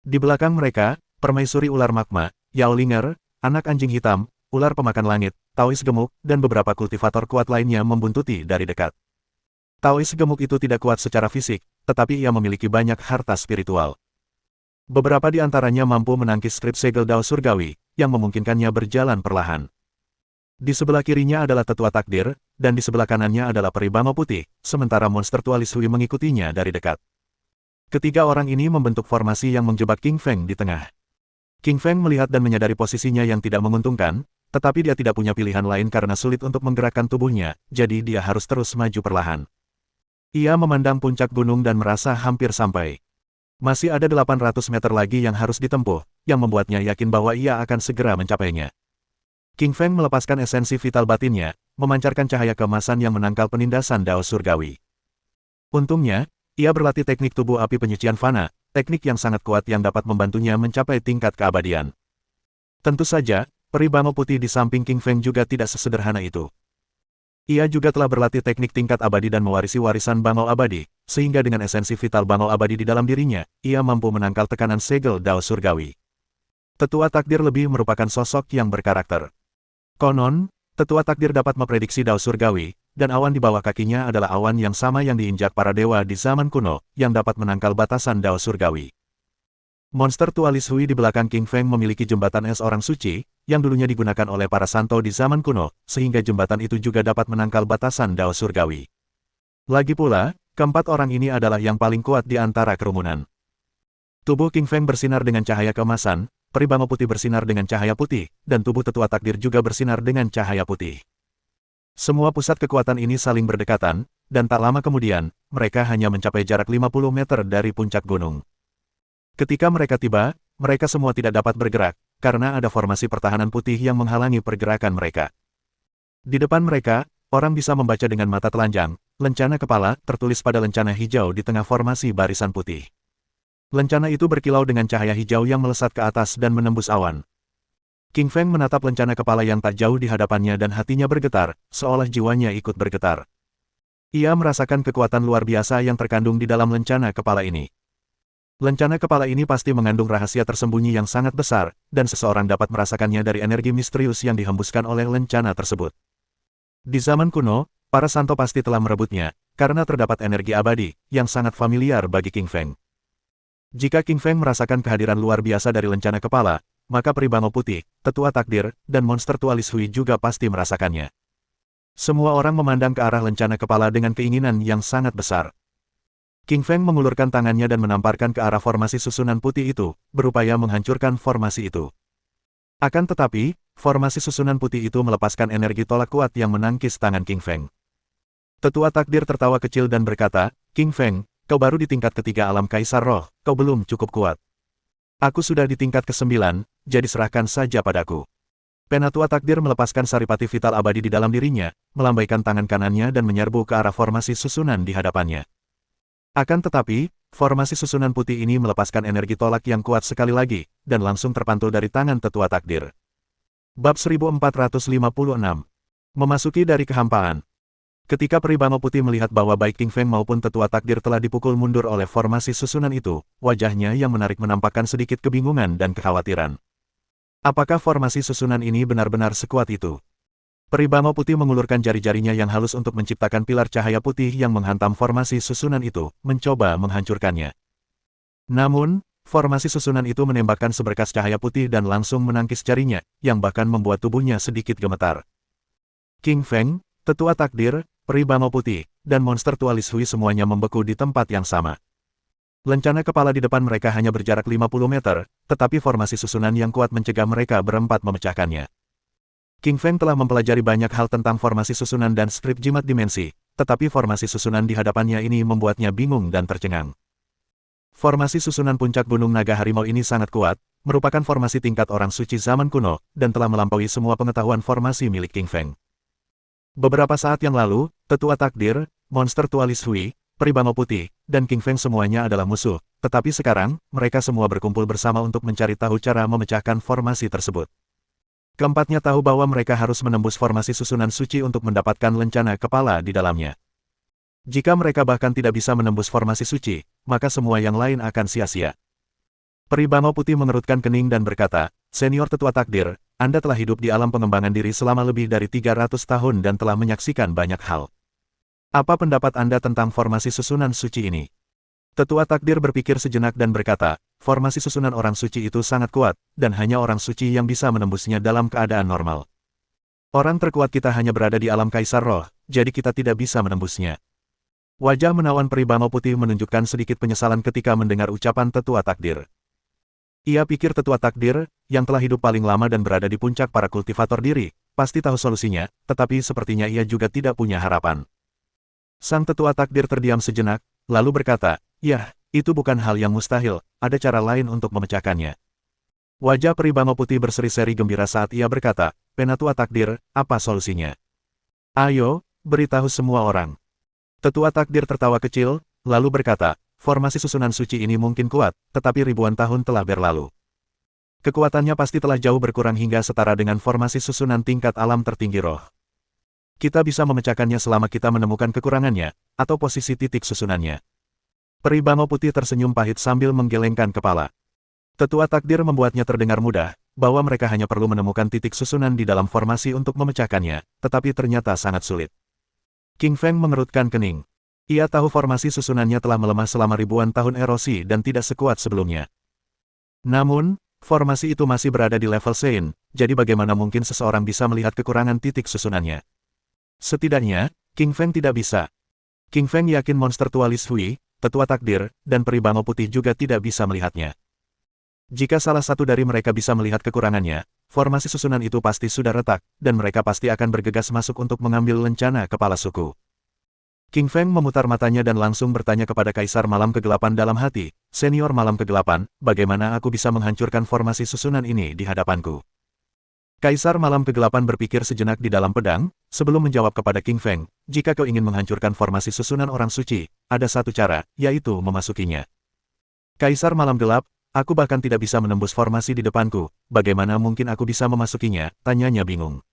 Di belakang mereka, permaisuri ular magma, Yao Linger, anak anjing hitam, ular pemakan langit, Taois gemuk, dan beberapa kultivator kuat lainnya membuntuti dari dekat. Taois gemuk itu tidak kuat secara fisik, tetapi ia memiliki banyak harta spiritual. Beberapa di antaranya mampu menangkis strip segel dao surgawi, yang memungkinkannya berjalan perlahan. Di sebelah kirinya adalah tetua takdir, dan di sebelah kanannya adalah peri bangau putih, sementara monster tualis Hui mengikutinya dari dekat. Ketiga orang ini membentuk formasi yang menjebak King Feng di tengah. King Feng melihat dan menyadari posisinya yang tidak menguntungkan, tetapi dia tidak punya pilihan lain karena sulit untuk menggerakkan tubuhnya, jadi dia harus terus maju perlahan. Ia memandang puncak gunung dan merasa hampir sampai. Masih ada 800 meter lagi yang harus ditempuh, yang membuatnya yakin bahwa ia akan segera mencapainya. King Feng melepaskan esensi vital batinnya, memancarkan cahaya keemasan yang menangkal penindasan dao surgawi. Untungnya, ia berlatih teknik tubuh api penyucian fana, teknik yang sangat kuat yang dapat membantunya mencapai tingkat keabadian. Tentu saja, peri bangau putih di samping King Feng juga tidak sesederhana itu. Ia juga telah berlatih teknik tingkat abadi dan mewarisi warisan bangau abadi, sehingga dengan esensi vital bangau abadi di dalam dirinya, ia mampu menangkal tekanan segel Dao Surgawi. Tetua Takdir lebih merupakan sosok yang berkarakter. Konon, Tetua Takdir dapat memprediksi Dao Surgawi, dan awan di bawah kakinya adalah awan yang sama yang diinjak para dewa di zaman kuno, yang dapat menangkal batasan Dao Surgawi. Monster Tualis Hui di belakang King Feng memiliki jembatan es orang suci, yang dulunya digunakan oleh para santo di zaman kuno, sehingga jembatan itu juga dapat menangkal batasan Dao Surgawi. Lagi pula, keempat orang ini adalah yang paling kuat di antara kerumunan. Tubuh King Feng bersinar dengan cahaya keemasan, peri bangau putih bersinar dengan cahaya putih, dan tubuh Tetua Takdir juga bersinar dengan cahaya putih. Semua pusat kekuatan ini saling berdekatan, dan tak lama kemudian, mereka hanya mencapai jarak 50 meter dari puncak gunung. Ketika mereka tiba, mereka semua tidak dapat bergerak, karena ada formasi pertahanan putih yang menghalangi pergerakan mereka. Di depan mereka, orang bisa membaca dengan mata telanjang, lencana kepala tertulis pada lencana hijau di tengah formasi barisan putih. Lencana itu berkilau dengan cahaya hijau yang melesat ke atas dan menembus awan. King Feng menatap lencana kepala yang tak jauh di hadapannya dan hatinya bergetar, seolah jiwanya ikut bergetar. Ia merasakan kekuatan luar biasa yang terkandung di dalam lencana kepala ini. Lencana kepala ini pasti mengandung rahasia tersembunyi yang sangat besar, dan seseorang dapat merasakannya dari energi misterius yang dihembuskan oleh lencana tersebut. Di zaman kuno, para santo pasti telah merebutnya, karena terdapat energi abadi, yang sangat familiar bagi King Feng. Jika King Feng merasakan kehadiran luar biasa dari lencana kepala, maka peri bangau putih, Tetua Takdir, dan monster Tualis Hui juga pasti merasakannya. Semua orang memandang ke arah lencana kepala dengan keinginan yang sangat besar. King Feng mengulurkan tangannya dan menamparkan ke arah formasi susunan putih itu, berupaya menghancurkan formasi itu. Akan tetapi, formasi susunan putih itu melepaskan energi tolak kuat yang menangkis tangan King Feng. Tetua Takdir tertawa kecil dan berkata, "King Feng, kau baru di tingkat ketiga alam Kaisar Roh, kau belum cukup kuat. Aku sudah di tingkat ke-9, jadi serahkan saja padaku." Penatua Takdir melepaskan saripati vital abadi di dalam dirinya, melambaikan tangan kanannya dan menyerbu ke arah formasi susunan di hadapannya. Akan tetapi, formasi susunan putih ini melepaskan energi tolak yang kuat sekali lagi, dan langsung terpantul dari tangan Tetua Takdir. Bab 1456. Memasuki dari kehampaan. Ketika peri bangau putih melihat bahwa baik King Feng maupun Tetua Takdir telah dipukul mundur oleh formasi susunan itu, wajahnya yang menarik menampakkan sedikit kebingungan dan kekhawatiran. Apakah formasi susunan ini benar-benar sekuat itu? Peri bangau putih mengulurkan jari-jarinya yang halus untuk menciptakan pilar cahaya putih yang menghantam formasi susunan itu, mencoba menghancurkannya. Namun, formasi susunan itu menembakkan seberkas cahaya putih dan langsung menangkis jarinya, yang bahkan membuat tubuhnya sedikit gemetar. King Feng, Tetua Takdir, peri bangau putih, dan monster Tualis Hui semuanya membeku di tempat yang sama. Lencana kepala di depan mereka hanya berjarak 50 meter, tetapi formasi susunan yang kuat mencegah mereka berempat memecahkannya. King Feng telah mempelajari banyak hal tentang formasi susunan dan strip jimat dimensi, tetapi formasi susunan di hadapannya ini membuatnya bingung dan tercengang. Formasi susunan puncak Gunung Naga Harimau ini sangat kuat, merupakan formasi tingkat orang suci zaman kuno, dan telah melampaui semua pengetahuan formasi milik King Feng. Beberapa saat yang lalu, Tetua Takdir, monster Tualis Hui, peri bangau putih, dan King Feng semuanya adalah musuh, tetapi sekarang, mereka semua berkumpul bersama untuk mencari tahu cara memecahkan formasi tersebut. Keempatnya tahu bahwa mereka harus menembus formasi susunan suci untuk mendapatkan lencana kepala di dalamnya. Jika mereka bahkan tidak bisa menembus formasi suci, maka semua yang lain akan sia-sia. Peri bangau putih mengerutkan kening dan berkata, "Senior Tetua Takdir, Anda telah hidup di alam pengembangan diri selama lebih dari 300 tahun dan telah menyaksikan banyak hal. Apa pendapat Anda tentang formasi susunan suci ini?" Tetua Takdir berpikir sejenak dan berkata, "Formasi susunan orang suci itu sangat kuat, dan hanya orang suci yang bisa menembusnya dalam keadaan normal. Orang terkuat kita hanya berada di alam Kaisar Roh, jadi kita tidak bisa menembusnya." Wajah menawan peri bangau putih menunjukkan sedikit penyesalan ketika mendengar ucapan Tetua Takdir. Ia pikir Tetua Takdir, yang telah hidup paling lama dan berada di puncak para kultivator diri, pasti tahu solusinya, tetapi sepertinya ia juga tidak punya harapan. Sang Tetua Takdir terdiam sejenak, lalu berkata, "Yah, itu bukan hal yang mustahil, ada cara lain untuk memecahkannya." Wajah peri bangau putih berseri-seri gembira saat ia berkata, "Penatua Takdir, apa solusinya? Ayo, beritahu semua orang." Tetua Takdir tertawa kecil, lalu berkata, "Formasi susunan suci ini mungkin kuat, tetapi ribuan tahun telah berlalu. Kekuatannya pasti telah jauh berkurang hingga setara dengan formasi susunan tingkat alam tertinggi roh. Kita bisa memecahkannya selama kita menemukan kekurangannya, atau posisi titik susunannya. Peri bangau putih tersenyum pahit sambil menggelengkan kepala. Tetua takdir membuatnya terdengar mudah, bahwa mereka hanya perlu menemukan titik susunan di dalam formasi untuk memecahkannya, tetapi ternyata sangat sulit. King Feng mengerutkan kening. Ia tahu formasi susunannya telah melemah selama ribuan tahun erosi dan tidak sekuat sebelumnya. Namun, formasi itu masih berada di level Sein, jadi bagaimana mungkin seseorang bisa melihat kekurangan titik susunannya? Setidaknya, King Feng tidak bisa. King Feng yakin monster tua Lis Hui, tetua takdir, dan peri bangau putih juga tidak bisa melihatnya. Jika salah satu dari mereka bisa melihat kekurangannya, formasi susunan itu pasti sudah retak, dan mereka pasti akan bergegas masuk untuk mengambil lencana kepala suku. King Feng memutar matanya dan langsung bertanya kepada Kaisar Malam Kegelapan dalam hati, Senior Malam Kegelapan, bagaimana aku bisa menghancurkan formasi susunan ini di hadapanku? Kaisar Malam Kegelapan berpikir sejenak di dalam pedang, sebelum menjawab kepada King Feng, jika kau ingin menghancurkan formasi susunan orang suci, ada satu cara, yaitu memasukinya. Kaisar Malam Gelap, aku bahkan tidak bisa menembus formasi di depanku, bagaimana mungkin aku bisa memasukinya, tanyanya bingung.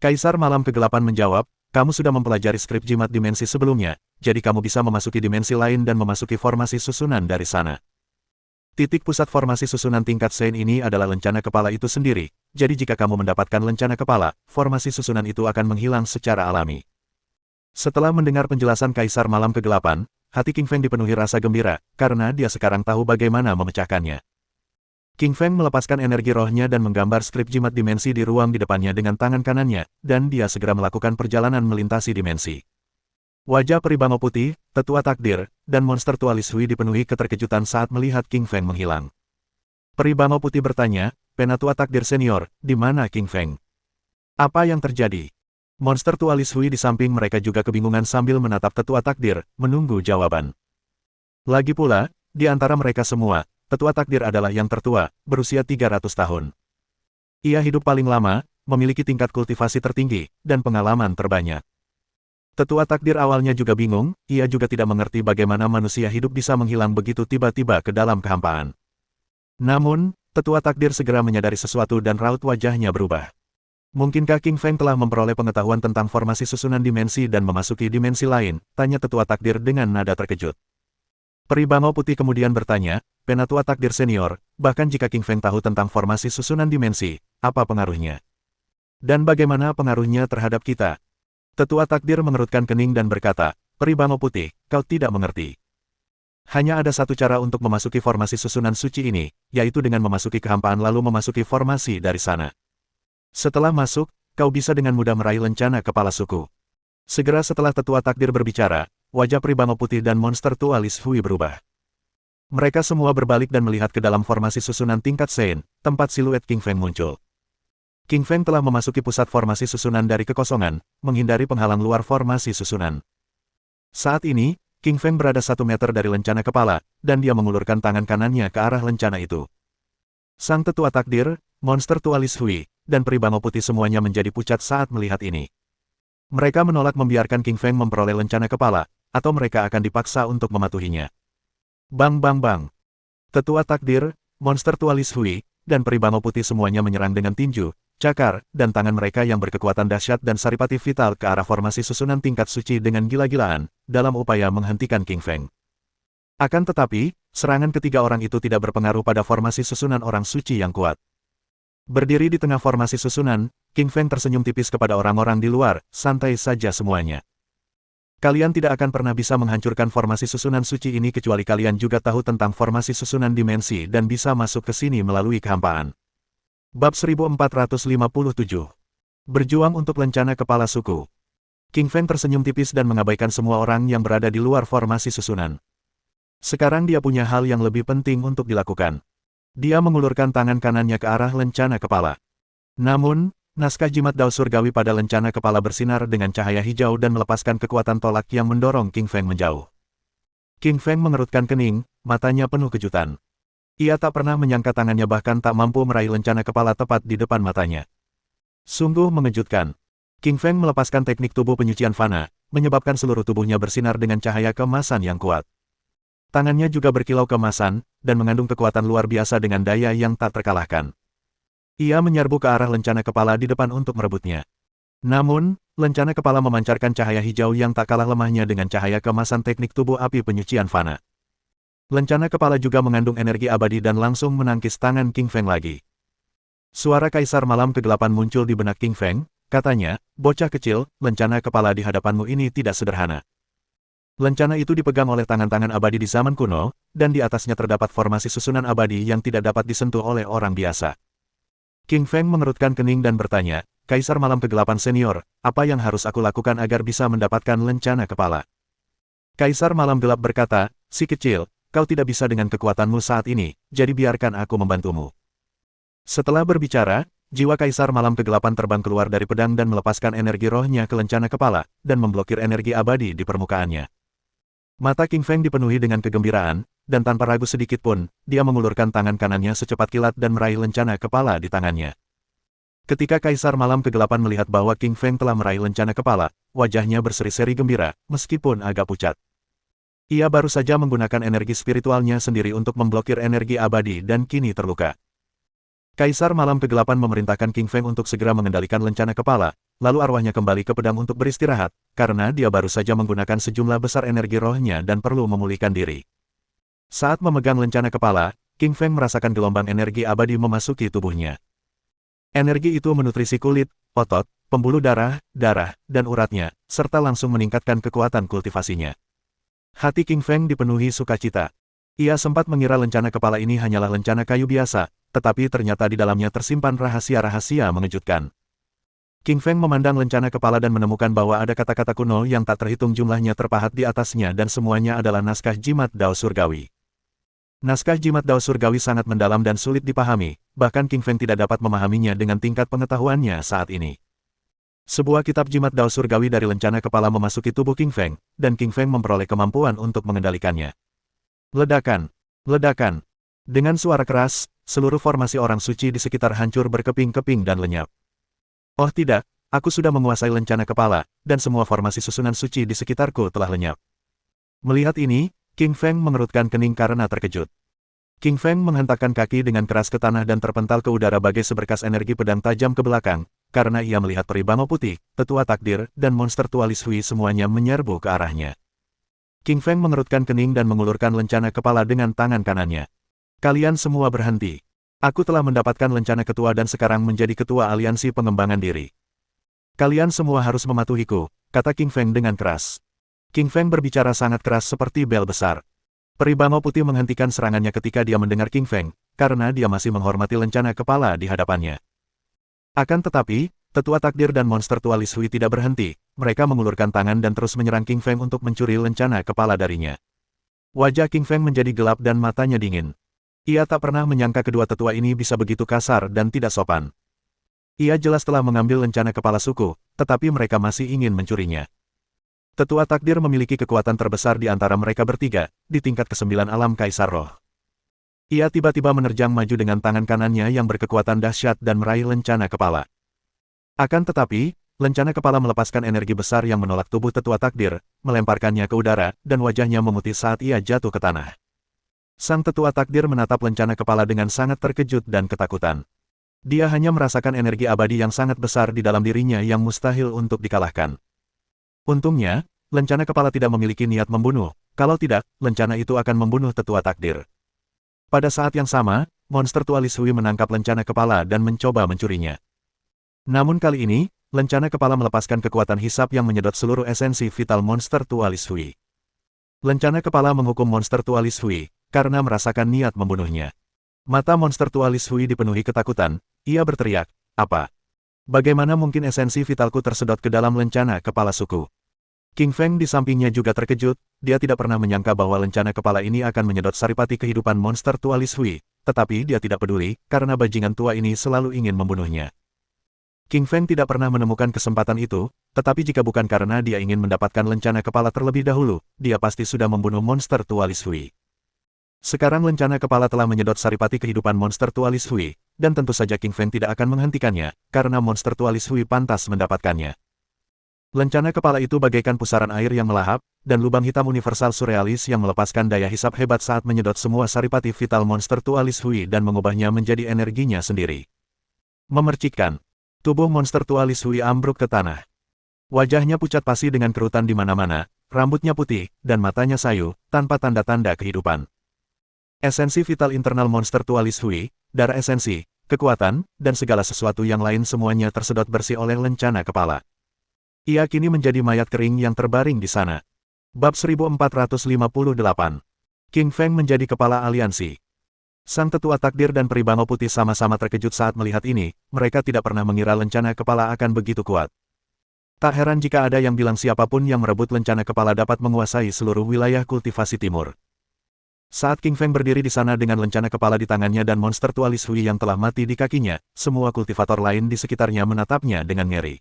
Kaisar Malam Kegelapan menjawab, kamu sudah mempelajari skrip jimat dimensi sebelumnya, jadi kamu bisa memasuki dimensi lain dan memasuki formasi susunan dari sana. Titik pusat formasi susunan tingkat Sein ini adalah lencana kepala itu sendiri, jadi jika kamu mendapatkan lencana kepala, formasi susunan itu akan menghilang secara alami. Setelah mendengar penjelasan Kaisar Malam Kegelapan, hati King Feng dipenuhi rasa gembira, karena dia sekarang tahu bagaimana memecahkannya. King Feng melepaskan energi rohnya dan menggambar skrip jimat dimensi di ruang di depannya dengan tangan kanannya, dan dia segera melakukan perjalanan melintasi dimensi. Wajah peri bangau putih, tetua takdir, dan monster tua Lis Hui dipenuhi keterkejutan saat melihat King Feng menghilang. Peri bangau putih bertanya, Penatua takdir senior, di mana King Feng? Apa yang terjadi? Monster tua Lis Hui di samping mereka juga kebingungan sambil menatap tetua takdir, menunggu jawaban. Lagi pula, di antara mereka semua, tetua takdir adalah yang tertua, berusia 300 tahun. Ia hidup paling lama, memiliki tingkat kultivasi tertinggi, dan pengalaman terbanyak. Tetua takdir awalnya juga bingung, ia juga tidak mengerti bagaimana manusia hidup bisa menghilang begitu tiba-tiba ke dalam kehampaan. Namun, tetua takdir segera menyadari sesuatu dan raut wajahnya berubah. Mungkinkah King Feng telah memperoleh pengetahuan tentang formasi susunan dimensi dan memasuki dimensi lain? Tanya tetua takdir dengan nada terkejut. Peri bangau putih kemudian bertanya, Penatua takdir senior, bahkan jika King Feng tahu tentang formasi susunan dimensi, apa pengaruhnya? Dan bagaimana pengaruhnya terhadap kita? Tetua takdir mengerutkan kening dan berkata, Peri bangau putih, kau tidak mengerti. Hanya ada satu cara untuk memasuki formasi susunan suci ini, yaitu dengan memasuki kehampaan lalu memasuki formasi dari sana. Setelah masuk, kau bisa dengan mudah meraih lencana kepala suku. Segera setelah tetua takdir berbicara, wajah peri bangau putih dan monster tua Lis Hui berubah. Mereka semua berbalik dan melihat ke dalam formasi susunan tingkat Sein, tempat siluet King Feng muncul. King Feng telah memasuki pusat formasi susunan dari kekosongan, menghindari penghalang luar formasi susunan. Saat ini, King Feng berada 1 meter dari lencana kepala, dan dia mengulurkan tangan kanannya ke arah lencana itu. Sang tetua takdir, monster tua Lis Hui, dan peri bangau putih semuanya menjadi pucat saat melihat ini. Mereka menolak membiarkan King Feng memperoleh lencana kepala, atau mereka akan dipaksa untuk mematuhinya. Bang bang bang. Tetua takdir, monster tua Lis Hui, dan peri bangau putih semuanya menyerang dengan tinju, cakar, dan tangan mereka yang berkekuatan dahsyat dan saripati vital ke arah formasi susunan tingkat suci dengan gila-gilaan, dalam upaya menghentikan King Feng. Akan tetapi, serangan ketiga orang itu tidak berpengaruh pada formasi susunan orang suci yang kuat. Berdiri di tengah formasi susunan, King Feng tersenyum tipis kepada orang-orang di luar, santai saja semuanya. Kalian tidak akan pernah bisa menghancurkan formasi susunan suci ini kecuali kalian juga tahu tentang formasi susunan dimensi dan bisa masuk ke sini melalui kehampaan. Bab 1457. Berjuang untuk lencana kepala suku. King Feng tersenyum tipis dan mengabaikan semua orang yang berada di luar formasi susunan. Sekarang dia punya hal yang lebih penting untuk dilakukan. Dia mengulurkan tangan kanannya ke arah lencana kepala. Namun, naskah jimat Dao Surgawi pada lencana kepala bersinar dengan cahaya hijau dan melepaskan kekuatan tolak yang mendorong King Feng menjauh. King Feng mengerutkan kening, matanya penuh kejutan. Ia tak pernah menyangka tangannya bahkan tak mampu meraih lencana kepala tepat di depan matanya. Sungguh mengejutkan. King Feng melepaskan teknik tubuh penyucian fana, menyebabkan seluruh tubuhnya bersinar dengan cahaya keemasan yang kuat. Tangannya juga berkilau keemasan, dan mengandung kekuatan luar biasa dengan daya yang tak terkalahkan. Ia menyerbu ke arah lencana kepala di depan untuk merebutnya. Namun, lencana kepala memancarkan cahaya hijau yang tak kalah lemahnya dengan cahaya keemasan teknik tubuh api penyucian fana. Lencana kepala juga mengandung energi abadi dan langsung menangkis tangan King Feng lagi. Suara Kaisar Malam Kegelapan muncul di benak King Feng, katanya, "Bocah kecil, lencana kepala di hadapanmu ini tidak sederhana." Lencana itu dipegang oleh tangan-tangan abadi di zaman kuno, dan di atasnya terdapat formasi susunan abadi yang tidak dapat disentuh oleh orang biasa. King Feng mengerutkan kening dan bertanya, "Kaisar Malam Kegelapan Senior, apa yang harus aku lakukan agar bisa mendapatkan lencana kepala?" Kaisar Malam Gelap berkata, "Si kecil, kau tidak bisa dengan kekuatanmu saat ini, jadi biarkan aku membantumu." Setelah berbicara, jiwa Kaisar Malam Kegelapan terbang keluar dari pedang dan melepaskan energi rohnya ke lencana kepala, dan memblokir energi abadi di permukaannya. Mata King Feng dipenuhi dengan kegembiraan, dan tanpa ragu sedikit pun, dia mengulurkan tangan kanannya secepat kilat dan meraih lencana kepala di tangannya. Ketika Kaisar Malam Kegelapan melihat bahwa King Feng telah meraih lencana kepala, wajahnya berseri-seri gembira, meskipun agak pucat. Ia baru saja menggunakan energi spiritualnya sendiri untuk memblokir energi abadi dan kini terluka. Kaisar Malam Kegelapan memerintahkan King Feng untuk segera mengendalikan lencana kepala, lalu arwahnya kembali ke pedang untuk beristirahat, karena dia baru saja menggunakan sejumlah besar energi rohnya dan perlu memulihkan diri. Saat memegang lencana kepala, King Feng merasakan gelombang energi abadi memasuki tubuhnya. Energi itu menutrisi kulit, otot, pembuluh darah, dan uratnya, serta langsung meningkatkan kekuatan kultivasinya. Hati King Feng dipenuhi sukacita. Ia sempat mengira lencana kepala ini hanyalah lencana kayu biasa, tetapi ternyata di dalamnya tersimpan rahasia-rahasia mengejutkan. King Feng memandang lencana kepala dan menemukan bahwa ada kata-kata kuno yang tak terhitung jumlahnya terpahat di atasnya dan semuanya adalah naskah jimat Dao Surgawi. Naskah jimat Dao Surgawi sangat mendalam dan sulit dipahami, bahkan King Feng tidak dapat memahaminya dengan tingkat pengetahuannya saat ini. Sebuah kitab jimat Dao Surgawi dari lencana kepala memasuki tubuh King Feng, dan King Feng memperoleh kemampuan untuk mengendalikannya. Ledakan! Ledakan! Dengan suara keras, seluruh formasi orang suci di sekitar hancur berkeping-keping dan lenyap. Oh tidak, aku sudah menguasai lencana kepala, dan semua formasi susunan suci di sekitarku telah lenyap. Melihat ini, King Feng mengerutkan kening karena terkejut. King Feng menghentakkan kaki dengan keras ke tanah dan terpental ke udara bagai seberkas energi pedang tajam ke belakang, karena ia melihat peri bangau putih, tetua takdir, dan monster tualis Hui semuanya menyerbu ke arahnya. King Feng mengerutkan kening dan mengulurkan lencana kepala dengan tangan kanannya. "Kalian semua berhenti. Aku telah mendapatkan lencana ketua dan sekarang menjadi ketua aliansi pengembangan diri. Kalian semua harus mematuhiku," kata King Feng dengan keras. King Feng berbicara sangat keras seperti bel besar. Peri bangau putih menghentikan serangannya ketika dia mendengar King Feng, karena dia masih menghormati lencana kepala di hadapannya. Akan tetapi, tetua takdir dan monster tualis Hui tidak berhenti, mereka mengulurkan tangan dan terus menyerang King Feng untuk mencuri lencana kepala darinya. Wajah King Feng menjadi gelap dan matanya dingin. Ia tak pernah menyangka kedua tetua ini bisa begitu kasar dan tidak sopan. Ia jelas telah mengambil lencana kepala suku, tetapi mereka masih ingin mencurinya. Tetua takdir memiliki kekuatan terbesar di antara mereka bertiga, di tingkat ke-9 alam Kaisar Roh. Ia tiba-tiba menerjang maju dengan tangan kanannya yang berkekuatan dahsyat dan meraih lencana kepala. Akan tetapi, lencana kepala melepaskan energi besar yang menolak tubuh tetua takdir, melemparkannya ke udara, dan wajahnya memutih saat ia jatuh ke tanah. Sang tetua takdir menatap lencana kepala dengan sangat terkejut dan ketakutan. Dia hanya merasakan energi abadi yang sangat besar di dalam dirinya yang mustahil untuk dikalahkan. Untungnya, lencana kepala tidak memiliki niat membunuh, kalau tidak, lencana itu akan membunuh tetua takdir. Pada saat yang sama, monster tualis Hui menangkap lencana kepala dan mencoba mencurinya. Namun kali ini, lencana kepala melepaskan kekuatan hisap yang menyedot seluruh esensi vital monster tualis Hui. Lencana kepala menghukum monster tualis Hui, karena merasakan niat membunuhnya. Mata monster tualis Hui dipenuhi ketakutan, ia berteriak, "Apa? Bagaimana mungkin esensi vitalku tersedot ke dalam lencana kepala suku?" King Feng di sampingnya juga terkejut, dia tidak pernah menyangka bahwa lencana kepala ini akan menyedot saripati kehidupan monster tualis Hui, tetapi dia tidak peduli, karena bajingan tua ini selalu ingin membunuhnya. King Feng tidak pernah menemukan kesempatan itu, tetapi jika bukan karena dia ingin mendapatkan lencana kepala terlebih dahulu, dia pasti sudah membunuh monster tualis Hui. Sekarang lencana kepala telah menyedot saripati kehidupan monster tualis Hui, dan tentu saja King Feng tidak akan menghentikannya, karena monster tualis Hui pantas mendapatkannya. Lencana kepala itu bagaikan pusaran air yang melahap, dan lubang hitam universal surrealis yang melepaskan daya hisap hebat saat menyedot semua saripati vital monster tualis Hui dan mengubahnya menjadi energinya sendiri. Memercikkan. Tubuh monster tua Li Shui ambruk ke tanah. Wajahnya pucat pasi dengan kerutan di mana-mana, rambutnya putih, dan matanya sayu, tanpa tanda-tanda kehidupan. Esensi vital internal monster tua Li Shui, darah esensi, kekuatan, dan segala sesuatu yang lain semuanya tersedot bersih oleh lencana kepala. Ia kini menjadi mayat kering yang terbaring di sana. Bab 1458. King Feng menjadi kepala aliansi. Sang tetua takdir dan Peribamo Putih sama-sama terkejut saat melihat ini, mereka tidak pernah mengira lencana kepala akan begitu kuat. Tak heran jika ada yang bilang siapapun yang merebut lencana kepala dapat menguasai seluruh wilayah kultivasi timur. Saat King Feng berdiri di sana dengan lencana kepala di tangannya dan monster tua Li Shui yang telah mati di kakinya, semua kultivator lain di sekitarnya menatapnya dengan ngeri.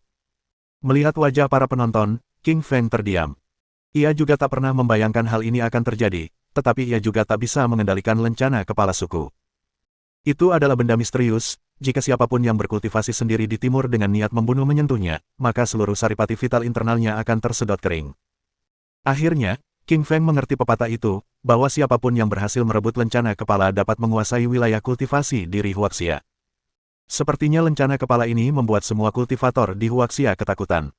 Melihat wajah para penonton, King Feng terdiam. Ia juga tak pernah membayangkan hal ini akan terjadi, tetapi ia juga tak bisa mengendalikan lencana kepala suku. Itu adalah benda misterius, jika siapapun yang berkultivasi sendiri di timur dengan niat membunuh menyentuhnya, maka seluruh saripati vital internalnya akan tersedot kering. Akhirnya, King Feng mengerti pepatah itu, bahwa siapapun yang berhasil merebut lencana kepala dapat menguasai wilayah kultivasi di Huaxia. Sepertinya lencana kepala ini membuat semua kultivator di Huaxia ketakutan.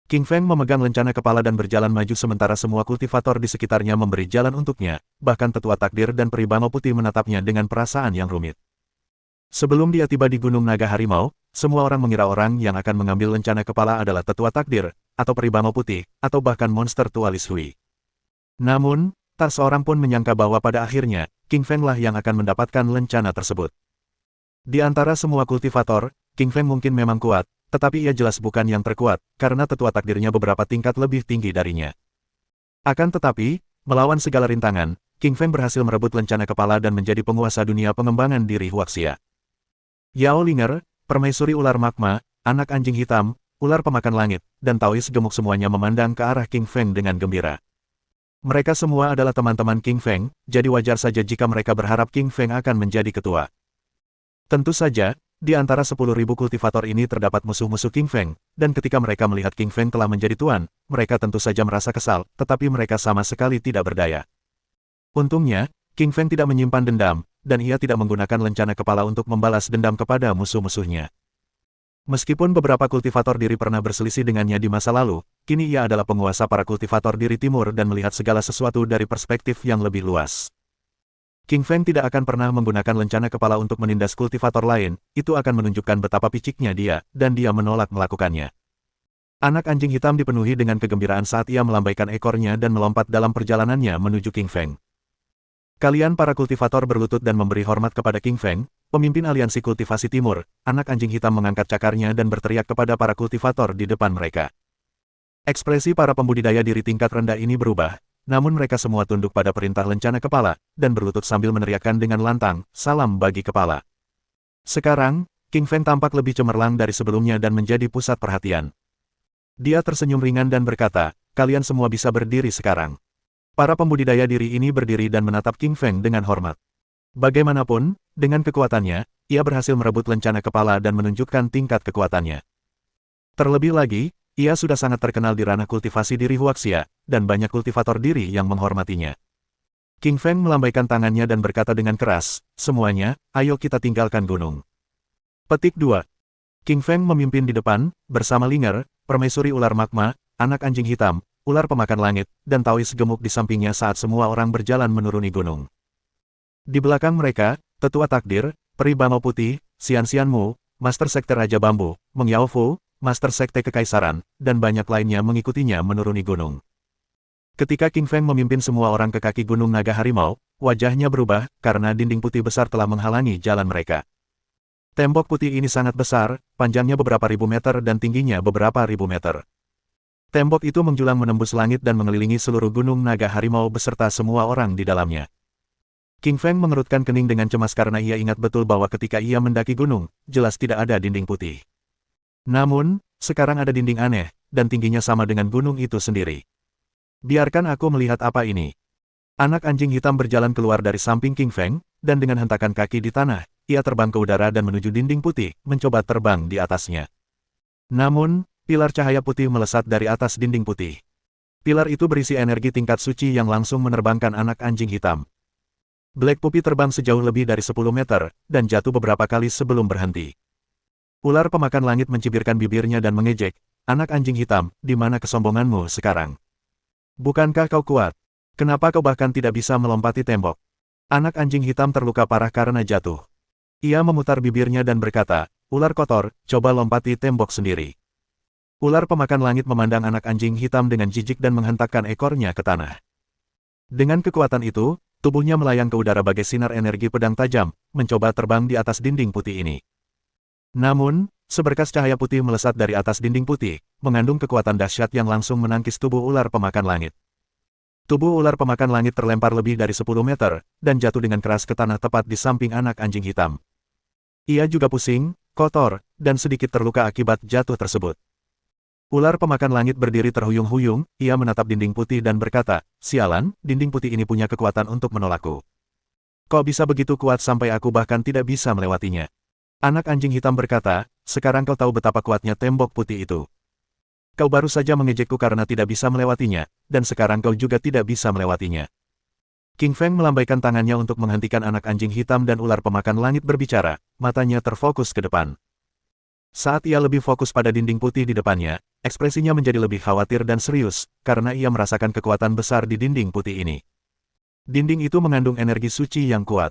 King Feng memegang lencana kepala dan berjalan maju sementara semua kultivator di sekitarnya memberi jalan untuknya, bahkan tetua takdir dan Peribamo Putih menatapnya dengan perasaan yang rumit. Sebelum dia tiba di Gunung Naga Harimau, semua orang mengira orang yang akan mengambil lencana kepala adalah tetua takdir, atau Peribamo Putih, atau bahkan monster tua Li Shui. Namun, tak seorang pun menyangka bahwa pada akhirnya, King Feng lah yang akan mendapatkan lencana tersebut. Di antara semua kultivator, King Feng mungkin memang kuat, tetapi ia jelas bukan yang terkuat, karena tetua takdirnya beberapa tingkat lebih tinggi darinya. Akan tetapi, melawan segala rintangan, King Feng berhasil merebut lencana kepala dan menjadi penguasa dunia pengembangan diri Huaxia. Yao Linger, permaisuri ular magma, anak anjing hitam, ular pemakan langit, dan Taois gemuk semuanya memandang ke arah King Feng dengan gembira. Mereka semua adalah teman-teman King Feng, jadi wajar saja jika mereka berharap King Feng akan menjadi ketua. Tentu saja, di antara 10.000 kultivator ini terdapat musuh-musuh King Feng, dan ketika mereka melihat King Feng telah menjadi tuan, mereka tentu saja merasa kesal, tetapi mereka sama sekali tidak berdaya. Untungnya, King Feng tidak menyimpan dendam, dan ia tidak menggunakan lencana kepala untuk membalas dendam kepada musuh-musuhnya. Meskipun beberapa kultivator diri pernah berselisih dengannya di masa lalu, kini ia adalah penguasa para kultivator diri timur dan melihat segala sesuatu dari perspektif yang lebih luas. King Feng tidak akan pernah menggunakan lencana kepala untuk menindas kultivator lain, itu akan menunjukkan betapa piciknya dia, dan dia menolak melakukannya. Anak anjing hitam dipenuhi dengan kegembiraan saat ia melambaikan ekornya dan melompat dalam perjalanannya menuju King Feng. Kalian para kultivator berlutut dan memberi hormat kepada King Feng, pemimpin aliansi kultivasi timur. Anak anjing hitam mengangkat cakarnya dan berteriak kepada para kultivator di depan mereka. Ekspresi para pembudidaya diri tingkat rendah ini berubah, namun mereka semua tunduk pada perintah lencana kepala, dan berlutut sambil meneriakkan dengan lantang, salam bagi kepala. Sekarang, King Feng tampak lebih cemerlang dari sebelumnya dan menjadi pusat perhatian. Dia tersenyum ringan dan berkata, kalian semua bisa berdiri sekarang. Para pembudidaya diri ini berdiri dan menatap King Feng dengan hormat. Bagaimanapun, dengan kekuatannya, ia berhasil merebut lencana kepala dan menunjukkan tingkat kekuatannya. Terlebih lagi, ia sudah sangat terkenal di ranah kultivasi diri Huaxia, dan banyak kultivator diri yang menghormatinya. King Feng melambaikan tangannya dan berkata dengan keras, semuanya, ayo kita tinggalkan gunung. Petik 2. King Feng memimpin di depan, bersama Linger, permaisuri ular magma, anak anjing hitam, ular pemakan langit, dan Taois gemuk di sampingnya saat semua orang berjalan menuruni gunung. Di belakang mereka, tetua takdir, Peribamo Putih, Xian Xianmu, Master Sekte Raja Bambu, Meng Yaofu, Master Sekte Kekaisaran, dan banyak lainnya mengikutinya menuruni gunung. Ketika King Feng memimpin semua orang ke kaki Gunung Naga Harimau, wajahnya berubah, karena dinding putih besar telah menghalangi jalan mereka. Tembok putih ini sangat besar, panjangnya beberapa ribu meter dan tingginya beberapa ribu meter. Tembok itu menjulang menembus langit dan mengelilingi seluruh Gunung Naga Harimau beserta semua orang di dalamnya. King Feng mengerutkan kening dengan cemas karena ia ingat betul bahwa ketika ia mendaki gunung, jelas tidak ada dinding putih. Namun, sekarang ada dinding aneh, dan tingginya sama dengan gunung itu sendiri. Biarkan aku melihat apa ini. Anak anjing hitam berjalan keluar dari samping King Feng, dan dengan hentakan kaki di tanah, ia terbang ke udara dan menuju dinding putih, mencoba terbang di atasnya. Namun, pilar cahaya putih melesat dari atas dinding putih. Pilar itu berisi energi tingkat suci yang langsung menerbangkan anak anjing hitam. Black Puppy terbang sejauh lebih dari 10 meter, dan jatuh beberapa kali sebelum berhenti. Ular pemakan langit mencibirkan bibirnya dan mengejek, anak anjing hitam, di mana kesombonganmu sekarang? Bukankah kau kuat? Kenapa kau bahkan tidak bisa melompati tembok? Anak anjing hitam terluka parah karena jatuh. Ia memutar bibirnya dan berkata, ular kotor, coba lompati tembok sendiri. Ular pemakan langit memandang anak anjing hitam dengan jijik dan menghentakkan ekornya ke tanah. Dengan kekuatan itu, tubuhnya melayang ke udara bagai sinar energi pedang tajam, mencoba terbang di atas dinding putih ini. Namun, seberkas cahaya putih melesat dari atas dinding putih, mengandung kekuatan dahsyat yang langsung menangkis tubuh ular pemakan langit. Tubuh ular pemakan langit terlempar lebih dari 10 meter, dan jatuh dengan keras ke tanah tepat di samping anak anjing hitam. Ia juga pusing, kotor, dan sedikit terluka akibat jatuh tersebut. Ular pemakan langit berdiri terhuyung-huyung, ia menatap dinding putih dan berkata, sialan, dinding putih ini punya kekuatan untuk menolakku. Kok bisa begitu kuat sampai aku bahkan tidak bisa melewatinya? Anak anjing hitam berkata, sekarang kau tahu betapa kuatnya tembok putih itu. Kau baru saja mengejekku karena tidak bisa melewatinya, dan sekarang kau juga tidak bisa melewatinya. King Feng melambaikan tangannya untuk menghentikan anak anjing hitam dan ular pemakan langit berbicara, matanya terfokus ke depan. Saat ia lebih fokus pada dinding putih di depannya, ekspresinya menjadi lebih khawatir dan serius, karena ia merasakan kekuatan besar di dinding putih ini. Dinding itu mengandung energi suci yang kuat.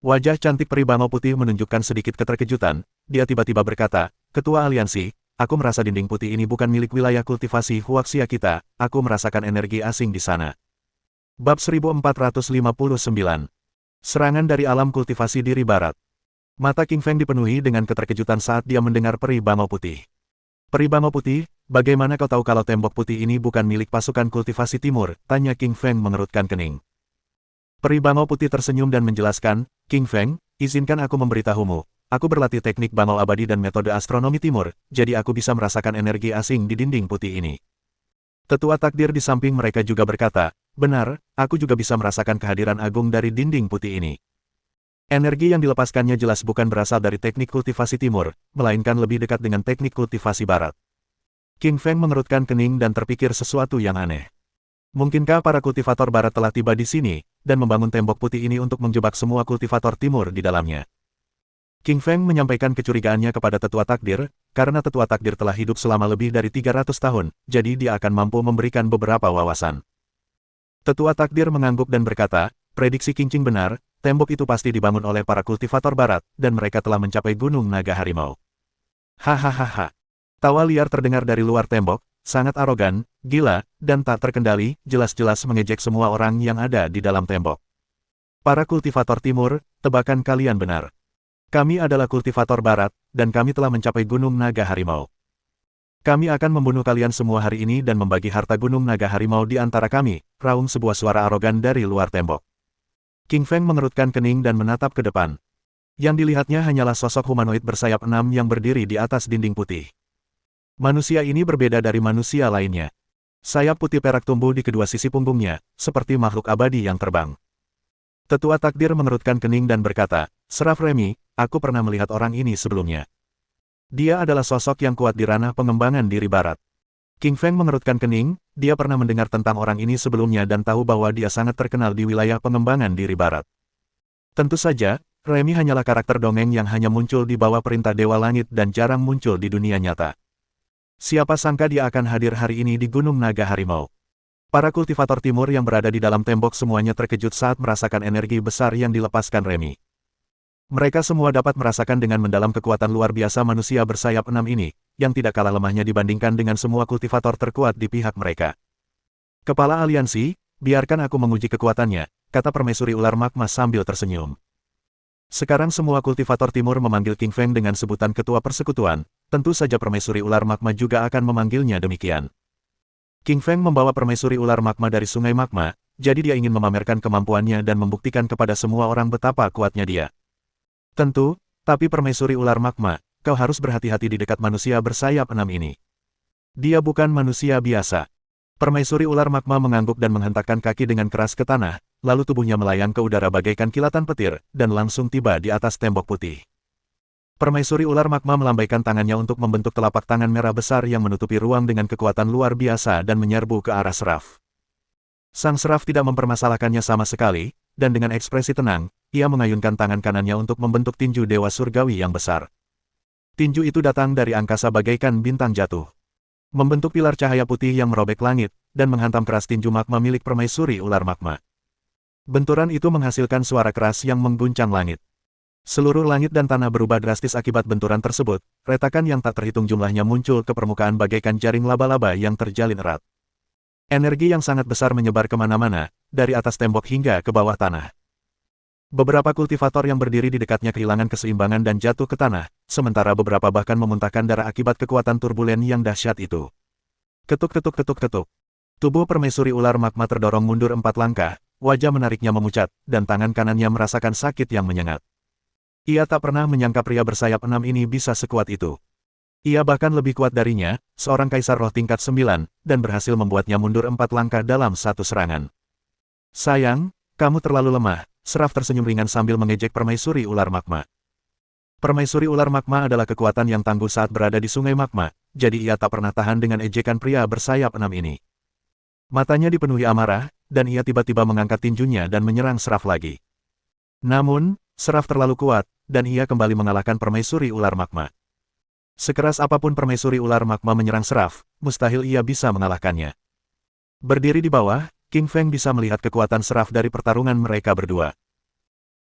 Wajah cantik peri bangau putih menunjukkan sedikit keterkejutan, dia tiba-tiba berkata, Ketua Aliansi, aku merasa dinding putih ini bukan milik wilayah kultivasi Huaxia kita, aku merasakan energi asing di sana. Bab 1459. Serangan dari alam kultivasi diri barat. Mata King Feng dipenuhi dengan keterkejutan saat dia mendengar peri bangau putih. Peri bangau putih, bagaimana kau tahu kalau tembok putih ini bukan milik pasukan kultivasi timur? Tanya King Feng mengerutkan kening. Peri bangau putih tersenyum dan menjelaskan, King Feng, izinkan aku memberitahumu, aku berlatih teknik bangau abadi dan metode astronomi timur, jadi aku bisa merasakan energi asing di dinding putih ini. Tetua takdir di samping mereka juga berkata, benar, aku juga bisa merasakan kehadiran agung dari dinding putih ini. Energi yang dilepaskannya jelas bukan berasal dari teknik kultivasi timur, melainkan lebih dekat dengan teknik kultivasi barat. King Feng mengerutkan kening dan terpikir sesuatu yang aneh. Mungkinkah para kultivator barat telah tiba di sini, dan membangun tembok putih ini untuk menjebak semua kultivator timur di dalamnya? King Feng menyampaikan kecurigaannya kepada tetua takdir, karena tetua takdir telah hidup selama lebih dari 300 tahun, jadi dia akan mampu memberikan beberapa wawasan. Tetua takdir mengangguk dan berkata, prediksi King Ching benar, tembok itu pasti dibangun oleh para kultivator barat, dan mereka telah mencapai Gunung Naga Harimau. Hahaha. Tawa liar terdengar dari luar tembok, sangat arogan, gila, dan tak terkendali, jelas-jelas mengejek semua orang yang ada di dalam tembok. Para kultivator timur, tebakan kalian benar. Kami adalah kultivator barat, dan kami telah mencapai Gunung Naga Harimau. Kami akan membunuh kalian semua hari ini dan membagi harta Gunung Naga Harimau di antara kami, raung sebuah suara arogan dari luar tembok. King Feng mengerutkan kening dan menatap ke depan. Yang dilihatnya hanyalah sosok humanoid bersayap 6 yang berdiri di atas dinding putih. Manusia ini berbeda dari manusia lainnya. Sayap putih perak tumbuh di kedua sisi punggungnya, seperti makhluk abadi yang terbang. Tetua takdir mengerutkan kening dan berkata, Seraf Remy, aku pernah melihat orang ini sebelumnya. Dia adalah sosok yang kuat di ranah pengembangan diri barat. King Feng mengerutkan kening, dia pernah mendengar tentang orang ini sebelumnya dan tahu bahwa dia sangat terkenal di wilayah pengembangan diri barat. Tentu saja, Remy hanyalah karakter dongeng yang hanya muncul di bawah perintah Dewa Langit dan jarang muncul di dunia nyata. Siapa sangka dia akan hadir hari ini di Gunung Naga Harimau. Para kultivator timur yang berada di dalam tembok semuanya terkejut saat merasakan energi besar yang dilepaskan Remy. Mereka semua dapat merasakan dengan mendalam kekuatan luar biasa manusia bersayap 6 ini, yang tidak kalah lemahnya dibandingkan dengan semua kultivator terkuat di pihak mereka. Kepala aliansi, biarkan aku menguji kekuatannya, kata permaisuri ular magma sambil tersenyum. Sekarang semua kultivator timur memanggil King Feng dengan sebutan ketua persekutuan, tentu saja permaisuri ular magma juga akan memanggilnya demikian. King Feng membawa permaisuri ular magma dari sungai magma, jadi dia ingin memamerkan kemampuannya dan membuktikan kepada semua orang betapa kuatnya dia. Tentu, tapi permaisuri ular magma, kau harus berhati-hati di dekat manusia bersayap 6 ini. Dia bukan manusia biasa. Permaisuri ular magma mengangguk dan menghentakkan kaki dengan keras ke tanah, lalu tubuhnya melayang ke udara bagaikan kilatan petir, dan langsung tiba di atas tembok putih. Permaisuri ular magma melambaikan tangannya untuk membentuk telapak tangan merah besar yang menutupi ruang dengan kekuatan luar biasa dan menyerbu ke arah Seraf. Sang Seraf tidak mempermasalahkannya sama sekali, dan dengan ekspresi tenang, ia mengayunkan tangan kanannya untuk membentuk tinju dewa surgawi yang besar. Tinju itu datang dari angkasa bagaikan bintang jatuh. Membentuk pilar cahaya putih yang merobek langit, dan menghantam keras tinju magma milik permaisuri ular magma. Benturan itu menghasilkan suara keras yang mengguncang langit. Seluruh langit dan tanah berubah drastis akibat benturan tersebut, retakan yang tak terhitung jumlahnya muncul ke permukaan bagaikan jaring laba-laba yang terjalin erat. Energi yang sangat besar menyebar kemana-mana, dari atas tembok hingga ke bawah tanah. Beberapa kultivator yang berdiri di dekatnya kehilangan keseimbangan dan jatuh ke tanah, sementara beberapa bahkan memuntahkan darah akibat kekuatan turbulen yang dahsyat itu. Ketuk-ketuk-ketuk-ketuk. Tubuh permaisuri ular magma terdorong mundur 4 langkah, wajah menariknya memucat, dan tangan kanannya merasakan sakit yang menyengat. Ia tak pernah menyangka pria bersayap 6 ini bisa sekuat itu. Ia bahkan lebih kuat darinya, seorang kaisar roh tingkat 9, dan berhasil membuatnya mundur 4 langkah dalam satu serangan. Sayang, kamu terlalu lemah. Seraf tersenyum ringan sambil mengejek permaisuri ular magma. Permaisuri ular magma adalah kekuatan yang tangguh saat berada di sungai magma, jadi ia tak pernah tahan dengan ejekan pria bersayap 6 ini. Matanya dipenuhi amarah, dan ia tiba-tiba mengangkat tinjunya dan menyerang Seraf lagi. Namun, Seraf terlalu kuat, dan ia kembali mengalahkan permaisuri ular magma. Sekeras apapun permaisuri ular magma menyerang Seraf, mustahil ia bisa mengalahkannya. Berdiri di bawah, King Feng bisa melihat kekuatan Seraf dari pertarungan mereka berdua.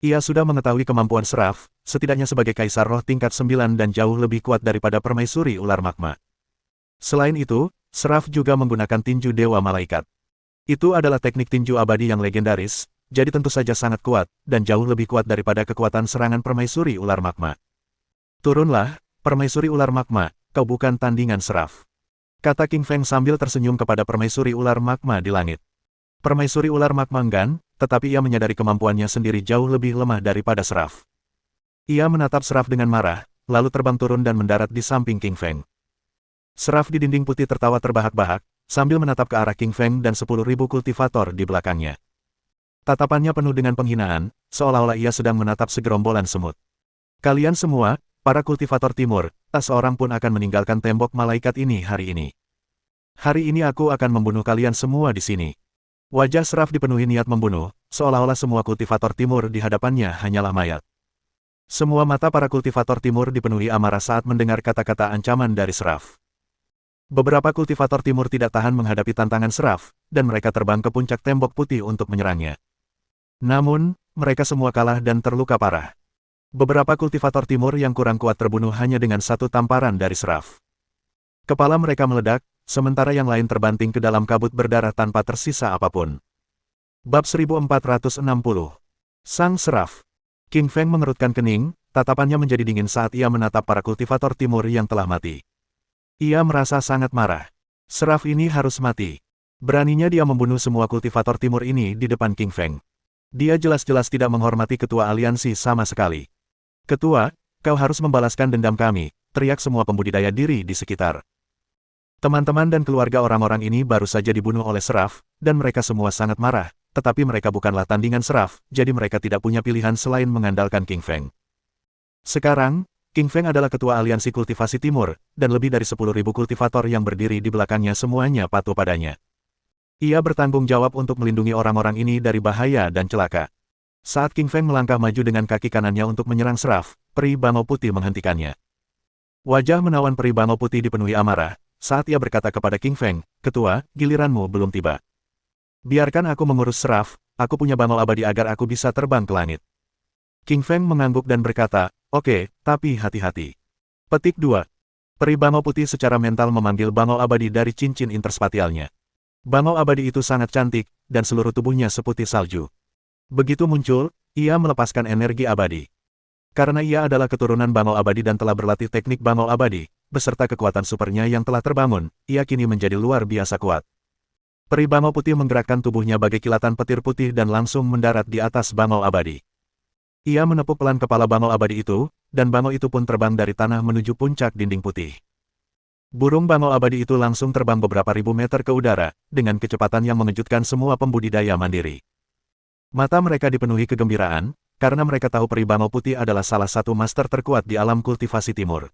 Ia sudah mengetahui kemampuan Seraf, setidaknya sebagai kaisar roh tingkat 9 dan jauh lebih kuat daripada permaisuri ular magma. Selain itu, Seraf juga menggunakan tinju dewa malaikat. Itu adalah teknik tinju abadi yang legendaris, jadi tentu saja sangat kuat, dan jauh lebih kuat daripada kekuatan serangan permaisuri ular magma. Turunlah, permaisuri ular magma, kau bukan tandingan Seraf. Kata King Feng sambil tersenyum kepada permaisuri ular magma di langit. Permaisuri ular magma enggan, tetapi ia menyadari kemampuannya sendiri jauh lebih lemah daripada Seraf. Ia menatap Seraf dengan marah, lalu terbang turun dan mendarat di samping King Feng. Seraf di dinding putih tertawa terbahak-bahak, sambil menatap ke arah King Feng dan 10.000 kultivator di belakangnya. Tatapannya penuh dengan penghinaan, seolah-olah ia sedang menatap segerombolan semut. Kalian semua, para kultivator timur, tak seorang pun akan meninggalkan tembok malaikat ini hari ini. Hari ini aku akan membunuh kalian semua di sini. Wajah Seraf dipenuhi niat membunuh, seolah-olah semua kultivator timur di hadapannya hanyalah mayat. Semua mata para kultivator timur dipenuhi amarah saat mendengar kata-kata ancaman dari Seraf. Beberapa kultivator timur tidak tahan menghadapi tantangan Seraf, dan mereka terbang ke puncak tembok putih untuk menyerangnya. Namun, mereka semua kalah dan terluka parah. Beberapa kultivator timur yang kurang kuat terbunuh hanya dengan satu tamparan dari Seraf. Kepala mereka meledak, sementara yang lain terbanting ke dalam kabut berdarah tanpa tersisa apapun. Bab 1460. Sang Seraf. King Feng mengerutkan kening, tatapannya menjadi dingin saat ia menatap para kultivator timur yang telah mati. Ia merasa sangat marah. Seraf ini harus mati. Beraninya dia membunuh semua kultivator timur ini di depan King Feng. Dia jelas-jelas tidak menghormati ketua aliansi sama sekali. Ketua, kau harus membalaskan dendam kami, teriak semua pembudidaya diri di sekitar. Teman-teman dan keluarga orang-orang ini baru saja dibunuh oleh Seraf, dan mereka semua sangat marah, tetapi mereka bukanlah tandingan Seraf, jadi mereka tidak punya pilihan selain mengandalkan King Feng. Sekarang, King Feng adalah ketua aliansi kultivasi timur, dan lebih dari 10.000 kultivator yang berdiri di belakangnya semuanya patuh padanya. Ia bertanggung jawab untuk melindungi orang-orang ini dari bahaya dan celaka. Saat King Feng melangkah maju dengan kaki kanannya untuk menyerang Seraf, peri bangau putih menghentikannya. Wajah menawan peri bangau putih dipenuhi amarah, saat ia berkata kepada King Feng, "Ketua, giliranmu belum tiba. Biarkan aku mengurus Seraf, aku punya bangau abadi agar aku bisa terbang ke langit." King Feng mengangguk dan berkata, "Oke, tapi hati-hati." Petik 2. Peri bangau putih secara mental memanggil bangau abadi dari cincin interspatialnya. Bangau abadi itu sangat cantik, dan seluruh tubuhnya seputih salju. Begitu muncul, ia melepaskan energi abadi. Karena ia adalah keturunan bangau abadi dan telah berlatih teknik bangau abadi, beserta kekuatan supernya yang telah terbangun, ia kini menjadi luar biasa kuat. Peri bangau putih menggerakkan tubuhnya bagai kilatan petir putih dan langsung mendarat di atas bangau abadi. Ia menepuk pelan kepala bangau abadi itu, dan bangau itu pun terbang dari tanah menuju puncak dinding putih. Burung bangau abadi itu langsung terbang beberapa ribu meter ke udara, dengan kecepatan yang mengejutkan semua pembudidaya mandiri. Mata mereka dipenuhi kegembiraan, karena mereka tahu peri bangau putih adalah salah satu master terkuat di alam kultivasi timur.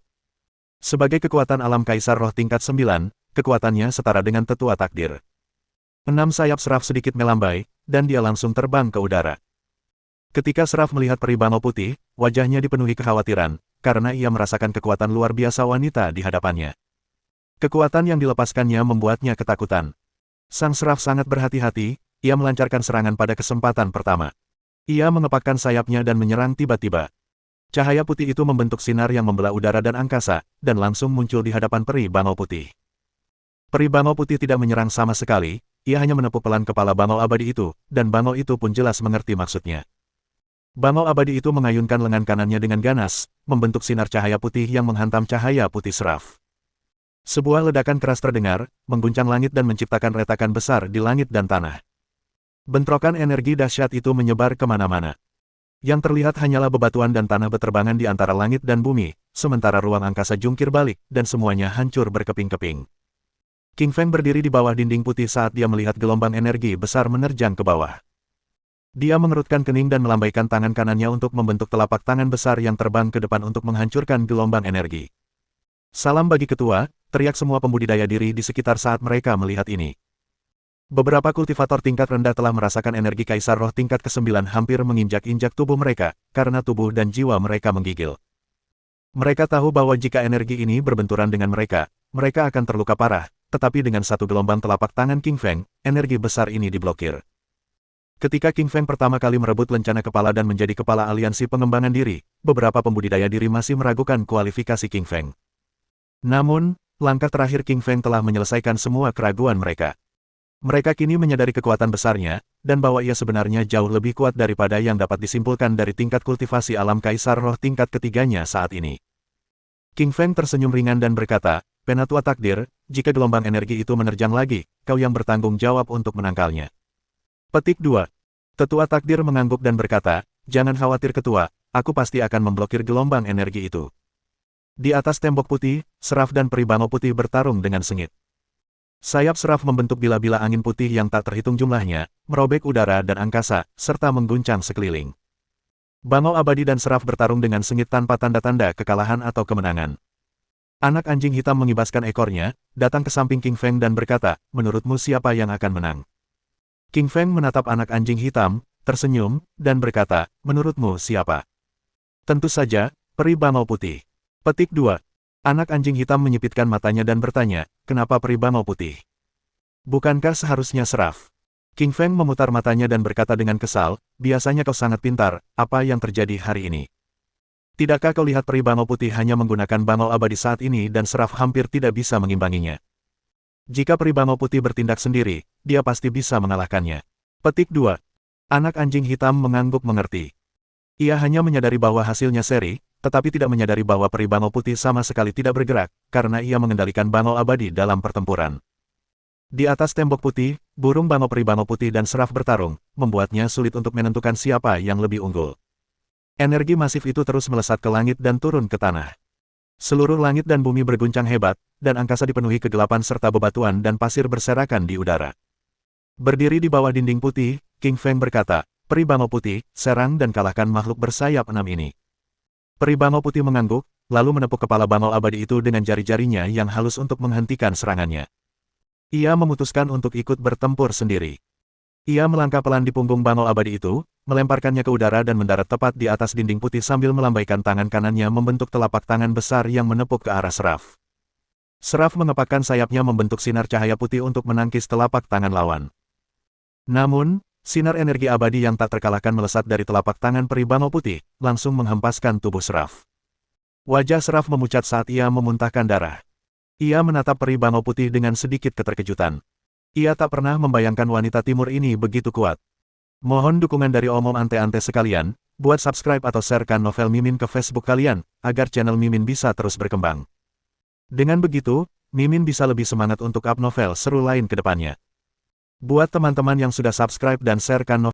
Sebagai kekuatan alam kaisar roh tingkat 9, kekuatannya setara dengan tetua takdir. 6 sayap Seraf sedikit melambai, dan dia langsung terbang ke udara. Ketika Seraf melihat peri bangau putih, wajahnya dipenuhi kekhawatiran, karena ia merasakan kekuatan luar biasa wanita di hadapannya. Kekuatan yang dilepaskannya membuatnya ketakutan. Sang seraf sangat berhati-hati, ia melancarkan serangan pada kesempatan pertama. Ia mengepakkan sayapnya dan menyerang tiba-tiba. Cahaya putih itu membentuk sinar yang membelah udara dan angkasa, dan langsung muncul di hadapan peri bangau putih. Peri bangau putih tidak menyerang sama sekali, ia hanya menepuk pelan kepala bangau abadi itu, dan bangau itu pun jelas mengerti maksudnya. Bangau abadi itu mengayunkan lengan kanannya dengan ganas, membentuk sinar cahaya putih yang menghantam cahaya putih seraf. Sebuah ledakan keras terdengar, mengguncang langit dan menciptakan retakan besar di langit dan tanah. Bentrokan energi dahsyat itu menyebar kemana-mana. Yang terlihat hanyalah bebatuan dan tanah beterbangan di antara langit dan bumi, sementara ruang angkasa jungkir balik, dan semuanya hancur berkeping-keping. King Feng berdiri di bawah dinding putih saat dia melihat gelombang energi besar menerjang ke bawah. Dia mengerutkan kening dan melambaikan tangan kanannya untuk membentuk telapak tangan besar yang terbang ke depan untuk menghancurkan gelombang energi. Salam bagi ketua, teriak semua pembudidaya diri di sekitar saat mereka melihat ini. Beberapa kultivator tingkat rendah telah merasakan energi kaisar roh tingkat ke-9 hampir menginjak-injak tubuh mereka, karena tubuh dan jiwa mereka menggigil. Mereka tahu bahwa jika energi ini berbenturan dengan mereka akan terluka parah, tetapi dengan satu gelombang telapak tangan King Feng, energi besar ini diblokir. Ketika King Feng pertama kali merebut lencana kepala dan menjadi kepala aliansi pengembangan diri, beberapa pembudidaya diri masih meragukan kualifikasi King Feng. Namun, langkah terakhir King Feng telah menyelesaikan semua keraguan mereka. Mereka kini menyadari kekuatan besarnya, dan bahwa ia sebenarnya jauh lebih kuat daripada yang dapat disimpulkan dari tingkat kultivasi alam kaisar roh tingkat ketiganya saat ini. King Feng tersenyum ringan dan berkata, "Penatua takdir, jika gelombang energi itu menerjang lagi, kau yang bertanggung jawab untuk menangkalnya." Petik 2. Tetua takdir mengangguk dan berkata, "Jangan khawatir ketua, aku pasti akan memblokir gelombang energi itu." Di atas tembok putih, seraf dan peri bangau putih bertarung dengan sengit. Sayap seraf membentuk bila-bila angin putih yang tak terhitung jumlahnya, merobek udara dan angkasa, serta mengguncang sekeliling. Bangau abadi dan seraf bertarung dengan sengit tanpa tanda-tanda kekalahan atau kemenangan. Anak anjing hitam mengibaskan ekornya, datang ke samping King Feng dan berkata, "Menurutmu siapa yang akan menang?" King Feng menatap anak anjing hitam, tersenyum, dan berkata, "Menurutmu siapa?" "Tentu saja, peri bangau putih." Petik 2. Anak anjing hitam menyipitkan matanya dan bertanya, "Kenapa peri bangau putih? Bukankah seharusnya seraf?" King Feng memutar matanya dan berkata dengan kesal, "Biasanya kau sangat pintar, apa yang terjadi hari ini? Tidakkah kau lihat peri bangau putih hanya menggunakan bangau abadi saat ini dan seraf hampir tidak bisa mengimbanginya? Jika peri bangau putih bertindak sendiri, dia pasti bisa mengalahkannya." Petik 2. Anak anjing hitam mengangguk mengerti. Ia hanya menyadari bahwa hasilnya seri, tetapi tidak menyadari bahwa peri bangau putih sama sekali tidak bergerak, karena ia mengendalikan bangau abadi dalam pertempuran. Di atas tembok putih, burung bangau peri bangau putih dan seraf bertarung, membuatnya sulit untuk menentukan siapa yang lebih unggul. Energi masif itu terus melesat ke langit dan turun ke tanah. Seluruh langit dan bumi berguncang hebat, dan angkasa dipenuhi kegelapan serta bebatuan dan pasir berserakan di udara. Berdiri di bawah dinding putih, King Feng berkata, "Peri bangau putih, serang dan kalahkan makhluk bersayap 6 ini." Peri bangau putih mengangguk, lalu menepuk kepala bangau abadi itu dengan jari-jarinya yang halus untuk menghentikan serangannya. Ia memutuskan untuk ikut bertempur sendiri. Ia melangkah pelan di punggung bangau abadi itu, melemparkannya ke udara dan mendarat tepat di atas dinding putih sambil melambaikan tangan kanannya membentuk telapak tangan besar yang menepuk ke arah seraf. Seraf mengepakkan sayapnya membentuk sinar cahaya putih untuk menangkis telapak tangan lawan. Namun, sinar energi abadi yang tak terkalahkan melesat dari telapak tangan peri bangau putih, langsung menghempaskan tubuh seraf. Wajah seraf memucat saat ia memuntahkan darah. Ia menatap peri bangau putih dengan sedikit keterkejutan. Ia tak pernah membayangkan wanita timur ini begitu kuat. Mohon dukungan dari omom ante-ante sekalian, buat subscribe atau sharekan novel Mimin ke Facebook kalian, agar channel Mimin bisa terus berkembang. Dengan begitu, Mimin bisa lebih semangat untuk up novel seru lain ke depannya. Buat teman-teman yang sudah subscribe dan sharekan novel